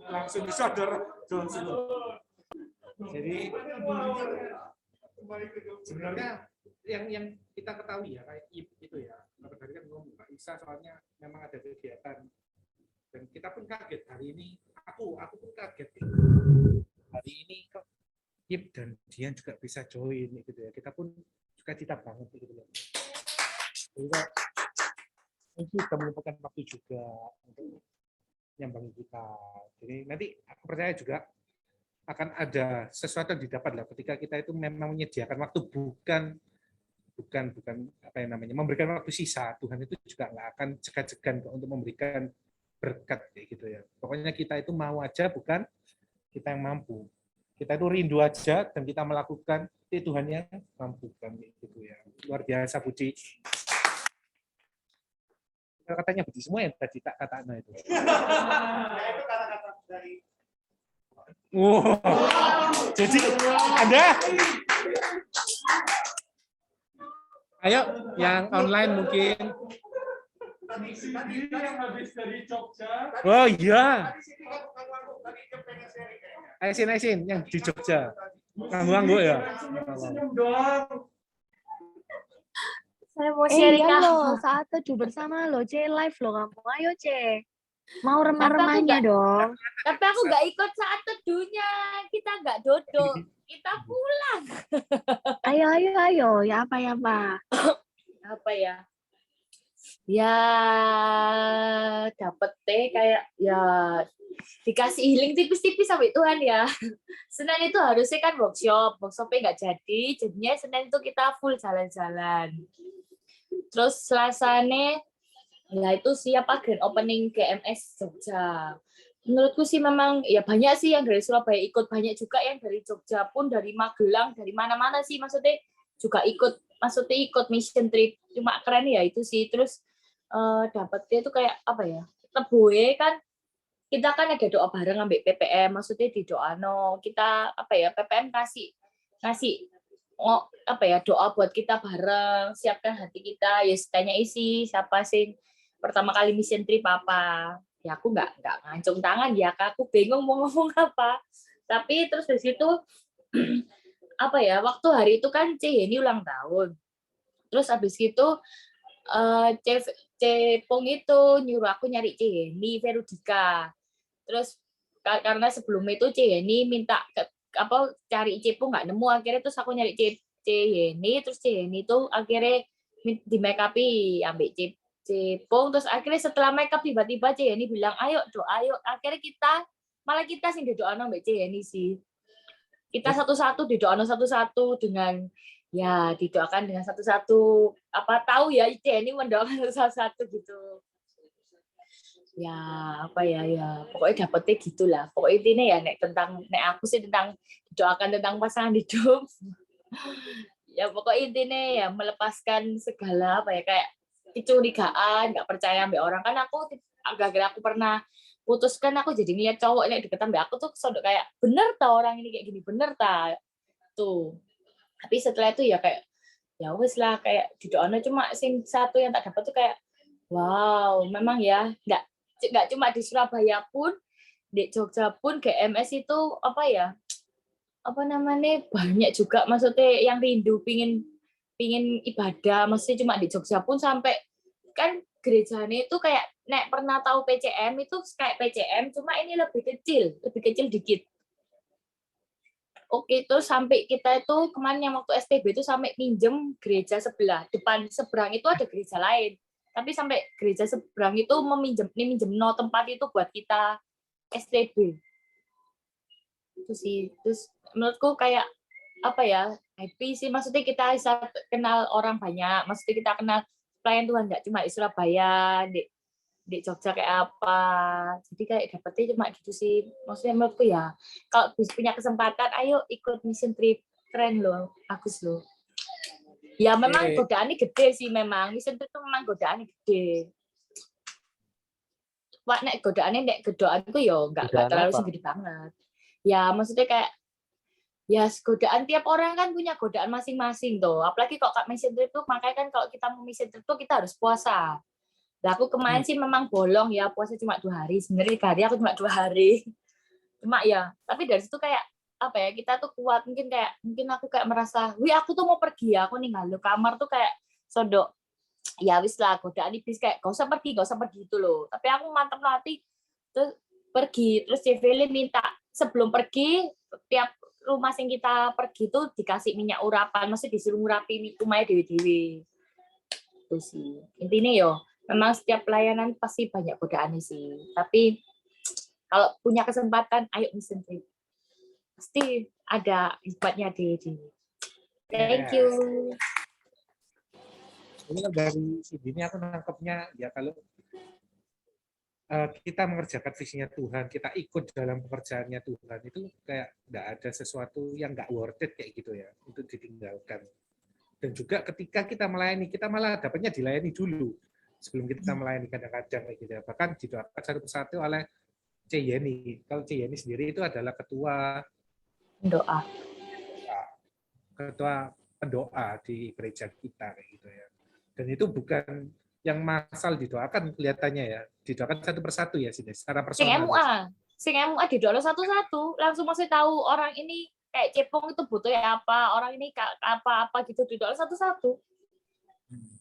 Langsung disodor. Jadi sebenarnya yang kita ketahui ya kayak itu ya, Bapak tadi kan ngomong Pak Isa soalnya memang ada kegiatan dan kita pun kaget hari ini, aku pun kaget hari ini kok Ip dan Dian juga bisa join gitu ya, kita pun suka cita banget gitu loh. Jadi sudah melupakan waktu juga untuk nyambangi kita. Jadi nanti aku percaya juga akan ada sesuatu yang didapat lah ketika kita itu memang menyediakan waktu, bukan apa yang namanya memberikan waktu sisa. Tuhan itu juga nggak akan segan-segan untuk memberikan berkat kayak gitu ya. Pokoknya kita itu mau aja, bukan kita yang mampu. Kita itu rindu aja dan kita melakukan, itu Tuhan yang mampukan gitu ya. Luar biasa Puji. Katanya Puji semua yang tadi tak katakan itu. Itu kata-kata dari Wow. Jadi Anda ayo yang online mungkin. Tadi yang habis dari Jogja. Oh iya. Aisin yang di Jogja. Nganggu ya. Senyum dong. Saya mau sharing loh, saat teduh bersama loh, C live loh kamu. Ayo C. Mau remah-remahnya dong. Tapi aku nggak ikut saat teduhnya. Kita nggak duduk. Kita pulang. Ayo. Ya apa ya, Pak? Apa ya? Ya dapet teh kayak ya dikasih healing tipis-tipis sampai Tuhan ya. Senin itu harusnya kan workshopnya nggak jadi. Jadinya Senin itu kita full jalan-jalan. Terus Selasane ya itu siapa grand opening GMS Jogja. Menurutku sih memang ya banyak sih yang dari Surabaya ikut, banyak juga yang dari Jogja pun, dari Magelang, dari mana-mana sih maksudnya juga ikut mission trip. Cuma keren ya itu sih. Terus dapetnya itu kayak apa ya? Teboe kan kita kan ada doa bareng ambil PPM, maksudnya di doano kita apa ya, PPM ngasih doa buat kita bareng, siapkan hati kita, ya tanya isi siapa sih pertama kali mission trip apa. Ya aku nggak ngancung tangan ya, aku bingung mau ngomong apa. Tapi terus dari situ apa ya, waktu hari itu kan ini ulang tahun. Terus habis itu Cepong itu nyuruh aku nyari Jenny Verudika. Terus karena sebelum itu Jenny minta cari Cepong nggak nemu, akhirnya terus aku nyari Jenny, terus Jenny itu akhirnya di make up ambil Cepong, terus akhirnya setelah make up tiba-tiba Jenny bilang ayo doa yuk. Akhirnya malah kita sih doa mbak Jenny sih. Kita satu-satu didoakan satu-satu dengan ya didoakan dengan satu-satu, apa tahu ya Jenny mendoakan satu-satu gitu. Ya apa ya pokoknya dapetnya gitulah. Pokoknya intinya ya nek aku sih tentang didoakan tentang pasangan hidup. Ya pokoknya intinya ya melepaskan segala apa ya kayak kecurigaan, nggak percaya sama orang. Kan aku agak-agak aku pernah putuskan, aku jadi ngeliat cowok yang deketan sama aku tuh sodok kayak bener ta orang ini kayak gini, bener ta tuh. Tapi setelah itu ya kayak ya wes lah, kayak di doanya cuma satu yang tak dapat tuh kayak wow, memang ya nggak cuma di Surabaya pun, di Jogja pun GMS itu apa namanya banyak juga maksudnya yang rindu pingin ibadah, maksudnya cuma di Jogja pun sampai kan gerejanya itu kayak nek pernah tahu PCM itu kayak PCM cuma ini lebih kecil dikit. Oke, itu sampai kita itu kemarin yang waktu STB itu sampai minjem gereja sebelah, seberang itu ada gereja lain. Tapi sampai gereja seberang itu minjem no tempat itu buat kita STB. Itu sih. Terus menurutku kayak apa ya, happy sih, maksudnya kita bisa kenal orang banyak, maksudnya kita kenal pelayan Tuhan nggak cuma di Surabaya, di Jogja kayak apa. Jadi kayak dapetnya cuma gitu sih. Maksudnya menurutku ya, kalau punya kesempatan, ayo ikut mission trip. Keren loh, bagus loh. Ya memang Oke. godaannya gede sih memang. Mission trip itu memang godaannya gede. Wah, nek godaannya nek godaanku ya enggak Godaan terlalu apa? segede banget. Ya maksudnya kayak ya godaan tiap orang kan punya godaan masing-masing tuh. Apalagi kalau mission trip tuh makanya kan kalau kita mau mission trip tuh kita harus puasa. Lah aku kemarin sih memang bolong ya puasa cuma 2 hari. Sebenarnya 3 hari aku cuma 2 hari. Cuma ya, tapi dari situ kayak apa ya, kita tuh kuat mungkin aku kayak merasa, "Wih, aku tuh mau pergi ya, aku ninggal di kamar tuh kayak sodok ya wis lah godaan iblis kayak gak usah pergi itu loh." Tapi aku mantap latih terus pergi, terus Cevele minta sebelum pergi tiap rumah yang kita pergi tuh dikasih minyak urapan, maksudnya disuruh ngurapi rumahnya dewi-dewi. Itu sih. Intinya yo, memang setiap pelayanan pasti banyak godaannya sih. Tapi kalau punya kesempatan, ayo mission trip. Pasti ada hikmatnya di. Thank you. Ini dari sini aku nangkepnya ya kalau kita mengerjakan visinya Tuhan, kita ikut dalam pekerjaannya Tuhan itu kayak nggak ada sesuatu yang nggak worth it kayak gitu ya untuk ditinggalkan. Dan juga ketika kita melayani, kita malah dapatnya dilayani dulu sebelum kita melayani kadang-kadang kayak gitu ya. Bahkan didoakan satu persatu oleh C. Yeni. Kalau C. Yeni sendiri itu adalah ketua pendoa di gereja kita kayak gitu ya. Dan itu bukan yang masal didoakan kelihatannya ya, didoakan satu persatu ya sini secara personal. Sing MUA didoakan satu-satu, langsung masih tahu orang ini kayak Cepong itu butuh ya apa, orang ini apa-apa gitu didoakan satu-satu.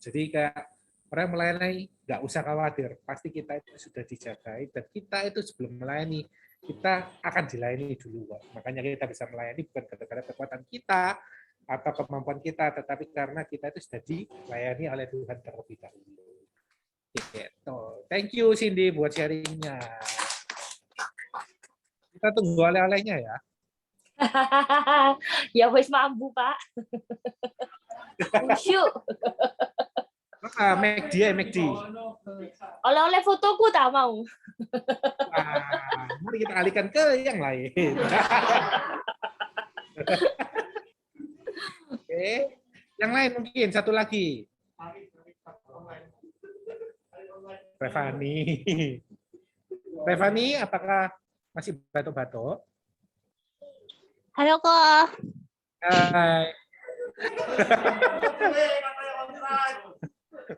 Jadi kayak orang melayani nggak usah khawatir, pasti kita itu sudah dijagai dan kita itu sebelum melayani kita akan dilayani dulu kok. Makanya kita bisa melayani bukan gara-gara kekuatan kita atau kemampuan kita, tetapi karena kita itu sudah dilayani oleh Tuhan terlebih dahulu. Gitu. Thank you Cindy buat sharingnya. Kita tunggu oleh-olehnya ya. Ya wis mampu Pak. Usyuk. McD ya McD. Oleh-oleh fotoku tak mau. Mari kita alihkan ke yang lain. Oke, yang lain mungkin satu lagi. Revani, apakah masih batuk-batuk? Halo kok. Hai.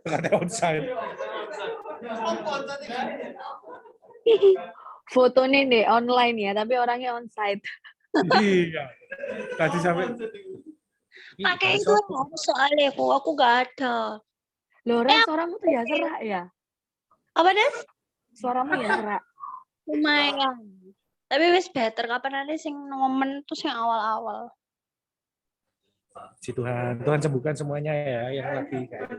Ada onside. Fotonya nih online ya, tapi orangnya onsite. Iya. Tadi sampai. Pakai itu soalnya aku gak ada. Loh, Ren, suaramu tuh ya serak ya? Apa Des? Suaramu ya serak. Lumayan. Tapi wis better kapan nanti sing momen tuh sing awal-awal. Si Tuhan sembuhkan semuanya ya yang lagi kayak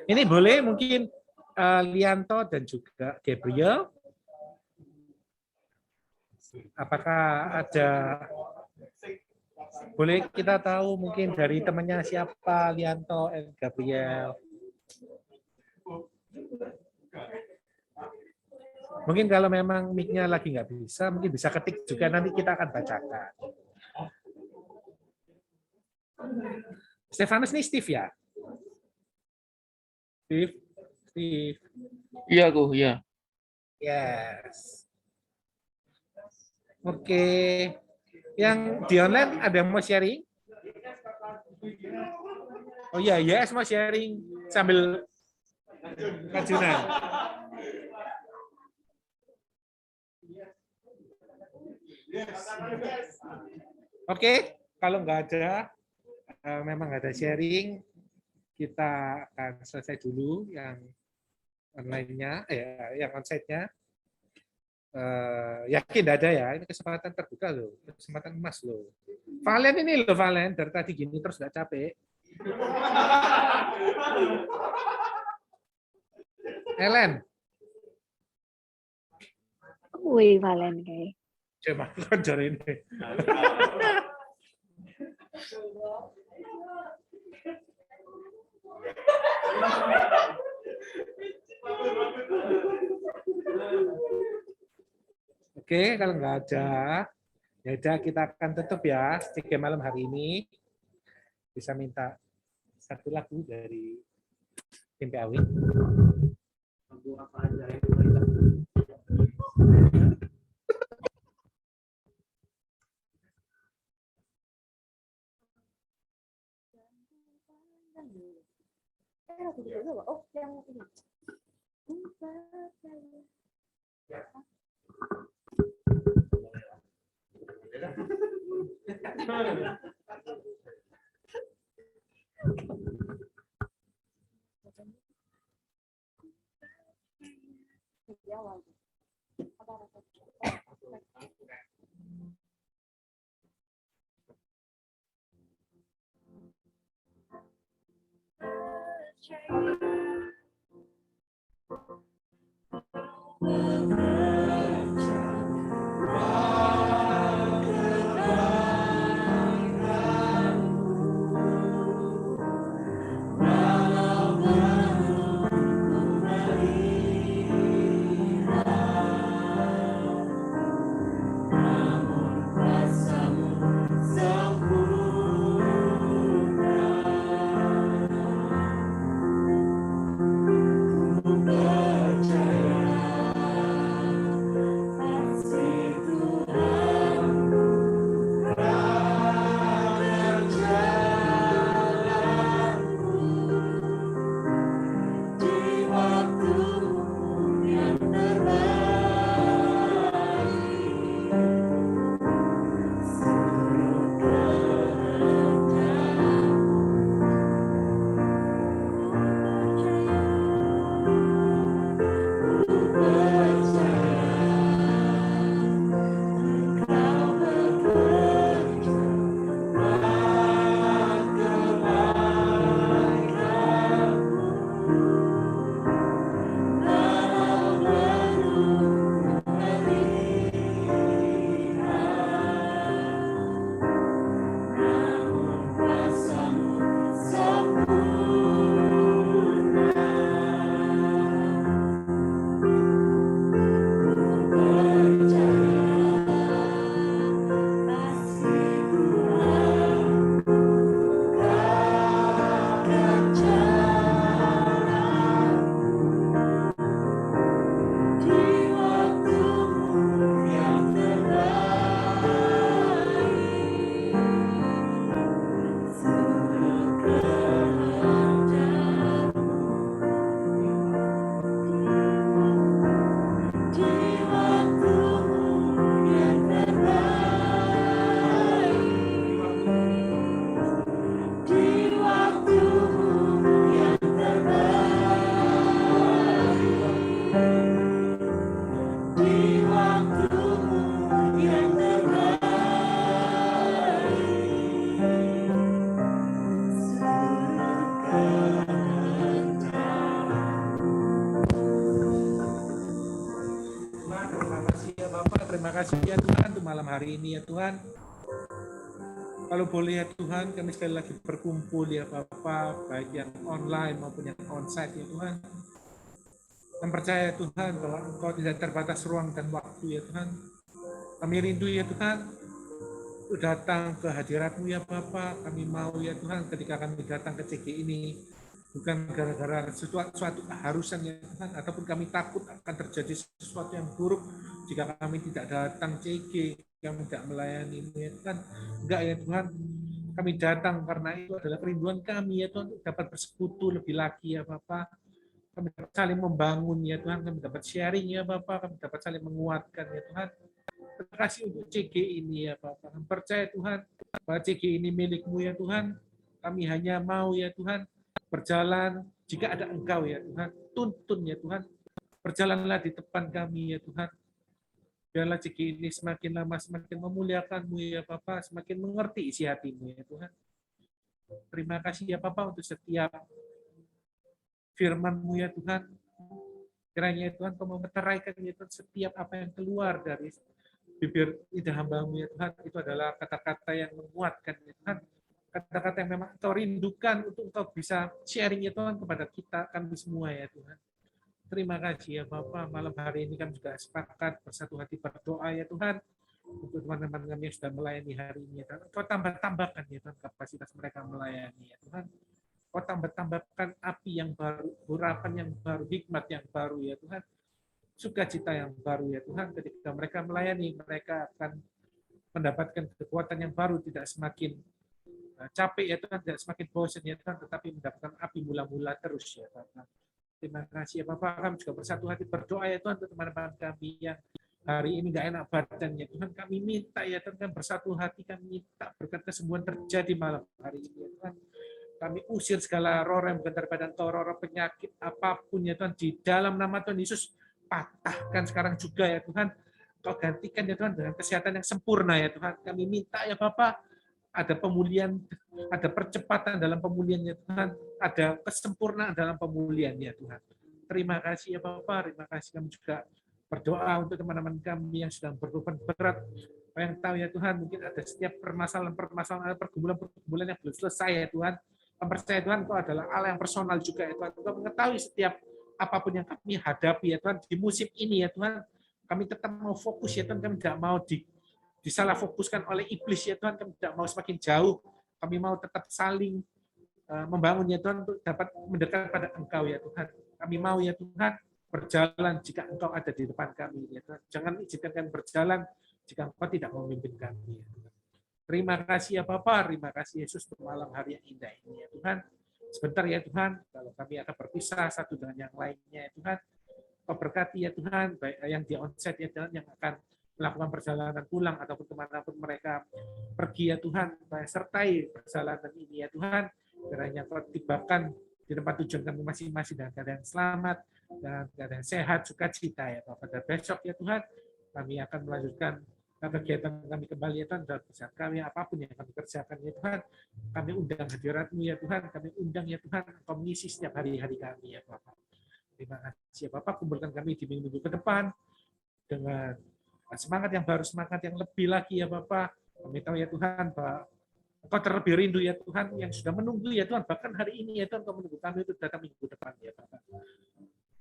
ini boleh mungkin Lianto dan juga Gabriel. Apakah ada boleh kita tahu mungkin dari temannya siapa Lianto dan Gabriel? Mungkin kalau memang mic-nya lagi nggak bisa, mungkin bisa ketik juga nanti kita akan bacakan. Stefanus nih Steve ya? Steve. Iya aku, iya. Yes. Oke. Yang di online ada yang mau sharing? Oh iya, yes mau sharing sambil kajunan. Oke, kalau nggak ada, memang nggak ada sharing, kita akan selesai dulu yang online-nya, yang onsite-nya. Yakin nggak ada ya, ini kesempatan terbuka loh, kesempatan emas loh. Valen ini loh, Valen, dari tadi gini terus nggak capek. Ellen. Wih, Valen kayak. Coba konjor ini. Oke, kalau nggak ada, Ya udah, kita akan tutup ya CG malam hari ini. Bisa minta satu lagu dari tim PAW. Lagu apa aja yang kita Oh, yang ini. Terima kasih ya Tuhan untuk malam hari ini ya Tuhan. Kalau boleh ya Tuhan, kami sekali lagi berkumpul ya Bapak, baik yang online maupun yang onsite ya Tuhan. Dan percaya Tuhan bahwa Engkau tidak terbatas ruang dan waktu ya Tuhan. Kami rindu ya Tuhan untuk datang ke hadirat-Mu ya Bapak. Kami mau ya Tuhan ketika kami datang ke CG ini bukan gara-gara suatu keharusan ya Tuhan, ataupun kami takut akan terjadi sesuatu yang buruk jika kami tidak datang CG, kami tidak melayani ya Tuhan. Enggak ya Tuhan, kami datang karena itu adalah kerinduan kami ya Tuhan, untuk dapat bersekutu lebih lagi ya Bapak. Kami dapat saling membangun ya Tuhan, kami dapat sharing ya Bapak, kami dapat saling menguatkan ya Tuhan. Terima kasih untuk CG ini ya Bapak. Kami percaya Tuhan bahwa CG ini milik-Mu ya Tuhan. Kami hanya mau ya Tuhan berjalan jika ada Engkau ya Tuhan. Tuntun ya Tuhan. Berjalanlah di depan kami ya Tuhan. Biarlah CG ini semakin lama semakin memuliakan-Mu ya Bapak, semakin mengerti isi hati-Mu ya Tuhan. Terima kasih ya Bapak untuk setiap firman-Mu ya Tuhan. Kiranya ya Tuhan Kau memeteraikan ya Tuhan setiap apa yang keluar dari bibir lidah hamba-Mu ya Tuhan, itu adalah kata-kata yang menguatkan ya Tuhan. Kata-kata yang memang Engkau rindukan untuk Engkau bisa sharing ya Tuhan kepada kita, kami semua ya Tuhan. Terima kasih ya Bapak, malam hari ini kami juga sepakat bersatu hati berdoa ya Tuhan. untuk teman-teman kami yang sudah melayani hari ini. Ya Tuhan. Kau tambah-tambahkan ya Tuhan kapasitas mereka melayani ya Tuhan. Kau tambah-tambahkan api yang baru, urapan yang baru, hikmat yang baru ya Tuhan. Sukacita yang baru ya Tuhan. Ketika mereka melayani, mereka akan mendapatkan kekuatan yang baru, tidak semakin capek ya Tuhan, tidak semakin bosan ya Tuhan, tetapi mendapatkan api mula-mula terus ya Tuhan. Terima kasih ya Bapak, kami juga bersatu hati berdoa ya Tuhan untuk teman-teman kami yang hari ini nggak enak badannya Tuhan, kami minta ya Tuhan, kami bersatu hati, kami minta berkat kesembuhan terjadi malam hari ini ya Tuhan. Kami usir segala roh yang bergetar badan, roh penyakit apapun ya Tuhan, di dalam nama Tuhan Yesus, patahkan sekarang juga ya Tuhan. Kau gantikan ya Tuhan dengan kesehatan yang sempurna ya Tuhan. Kami minta ya Bapak, ada pemulihan, ada percepatan dalam pemulihan ya Tuhan, ada kesempurnaan dalam pemulihan ya Tuhan. Terima kasih ya Bapak, terima kasih. Kami juga berdoa untuk teman-teman kami yang sedang berbeban berat. Yang tahu ya Tuhan, mungkin ada setiap permasalahan, pergumulan yang belum selesai ya Tuhan. Percaya Tuhan, Kau adalah Allah yang personal juga ya Tuhan. Kau mengetahui setiap apapun yang kami hadapi ya Tuhan di musim ini ya Tuhan. Kami tetap mau fokus ya Tuhan, kami tidak mau disalah fokuskan oleh iblis ya Tuhan, kami tidak mau semakin jauh. Kami mau tetap saling membangun ya Tuhan untuk dapat mendekat pada Engkau ya Tuhan. Kami mau ya Tuhan berjalan jika Engkau ada di depan kami ya Tuhan. Jangan izinkan kami berjalan jika Engkau tidak memimpin kami ya Tuhan. Terima kasih ya Bapak, terima kasih Yesus untuk malam hari yang indah ini ya Tuhan. Sebentar ya Tuhan, kalau kami akan berpisah satu dengan yang lainnya ya Tuhan. Kau berkati ya Tuhan, baik yang di onsite ya Tuhan, yang akan melakukan perjalanan pulang ataupun kemanapun mereka pergi ya Tuhan, sertai perjalanan ini ya Tuhan. Kiranya Kau tibakan di tempat tujuan kami masing-masing dengan keadaan selamat dan keadaan sehat, sukacita ya Bapak. Dan besok ya Tuhan, kami akan melanjutkan kegiatan kami kembali ya Tuhan, dalam pekerjaan kami apapun yang kami kerjakan ya Tuhan, kami undang hadirat-Mu ya Tuhan, kami undang ya Tuhan, Engkau mengisi setiap hari-hari kami ya Bapak. Terima kasih ya Bapak, kumpulkan kami di minggu ke depan dengan semangat yang baru, semangat yang lebih lagi ya Bapak. Kami tahu ya Tuhan, bahwa Engkau terlebih rindu ya Tuhan, yang sudah menunggu ya Tuhan, bahkan hari ini ya Tuhan, Engkau menunggu kami itu datang minggu depan ya Bapak.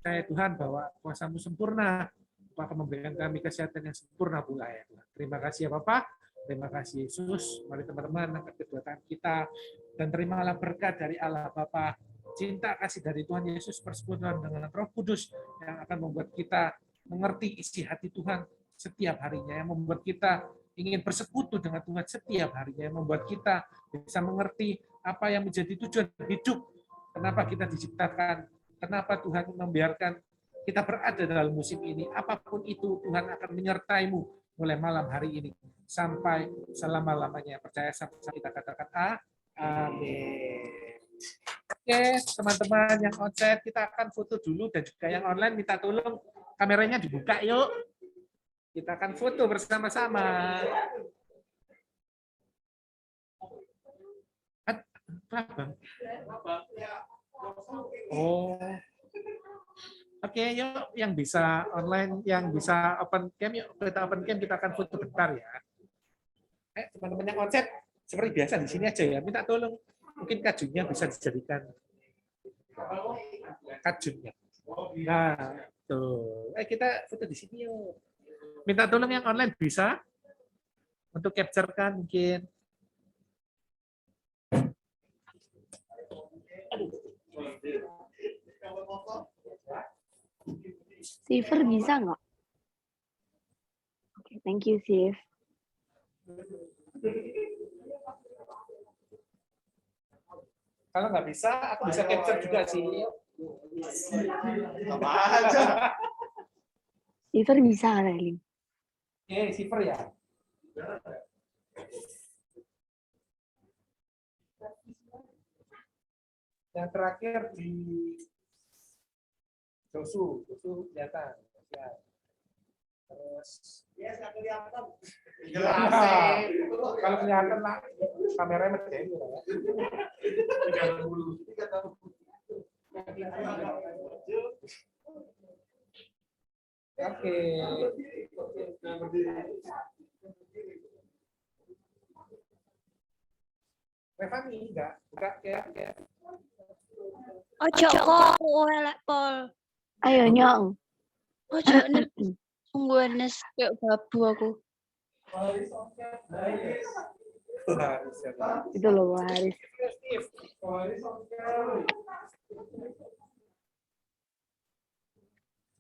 Saya Tuhan, bahwa kuasa-Mu sempurna, Engkau akan memberikan kami kesehatan yang sempurna pula ya Tuhan. Terima kasih ya Bapak, terima kasih Yesus. Mari teman-teman angkat kedua tangan kita dan terimalah berkat dari Allah Bapa, cinta kasih dari Tuhan Yesus, persekutuan dengan Roh Kudus yang akan membuat kita mengerti isi hati Tuhan setiap harinya, yang membuat kita ingin bersekutu dengan Tuhan setiap harinya, yang membuat kita bisa mengerti apa yang menjadi tujuan hidup, kenapa kita diciptakan, kenapa Tuhan membiarkan kita berada dalam musim ini. Apapun itu, Tuhan akan menyertai-Mu mulai malam hari ini sampai selama-lamanya. Percaya sama kita katakan amin. Oke, teman-teman yang onsite, kita akan foto dulu, dan juga yang online minta tolong kameranya dibuka yuk. Kita akan foto bersama-sama. Oh. Oke, yuk yang bisa online, yang bisa open cam, yuk kita open cam, kita akan foto bentar ya. Teman-teman yang onsite, seperti biasa di sini aja ya. Minta tolong, mungkin kajunnya bisa dijadikan kajunnya. Nah, tuh. Kita foto di sini yuk. Minta tolong yang online bisa untuk capture-kan mungkin. Siver bisa nggak? Oke, thank you, Sif. Kalau nggak bisa, aku bisa capture juga sih. Sama aja. Siver bisa, Relin. Oke, Siver ya. Yang terakhir di Josu kelihatan. Ya. Terus nggak kelihatan. Kalau kelihatan lah, kameranya medeni ya. 3 tahun. Oke. Revani enggak kayak. Ojo kok elek pol. Ayo nyong. Ojo sungguh nes kayak babu aku. Itu loh Pak Haris.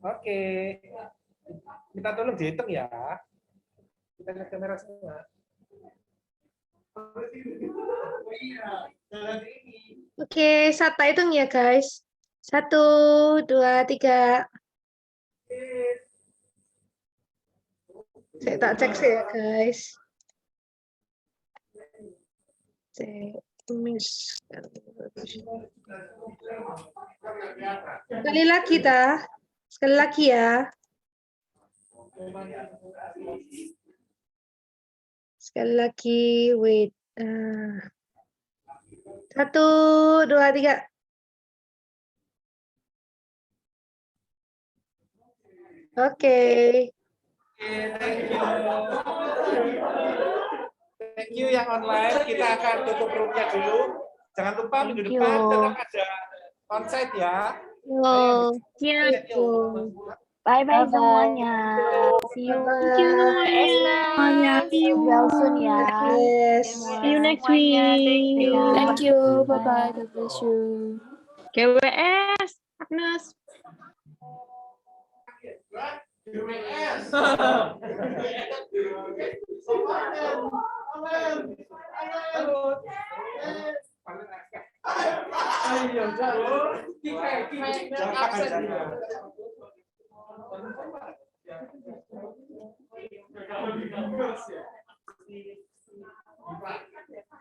Oke. Kita tolong dihitung ya. Kita lihat kamera semua. Oke, Sata hitung ya guys. 1, 2, 3. Saya tak cek sih ya guys. Cek. Sekali lagi dah. Sekali lagi ya. Sekali lagi, wait. 1, 2, 3. Oke. Thank you yang online. Kita akan tutup roomnya dulu. Jangan lupa minggu Thank depan you. tetap ada onsite ya. Yo. Bye bye semuanya. See you. Well soon ya. Yes. See you next week. Thank you. Bye bye. God bless you. GWS. Agnes. Jangan absen.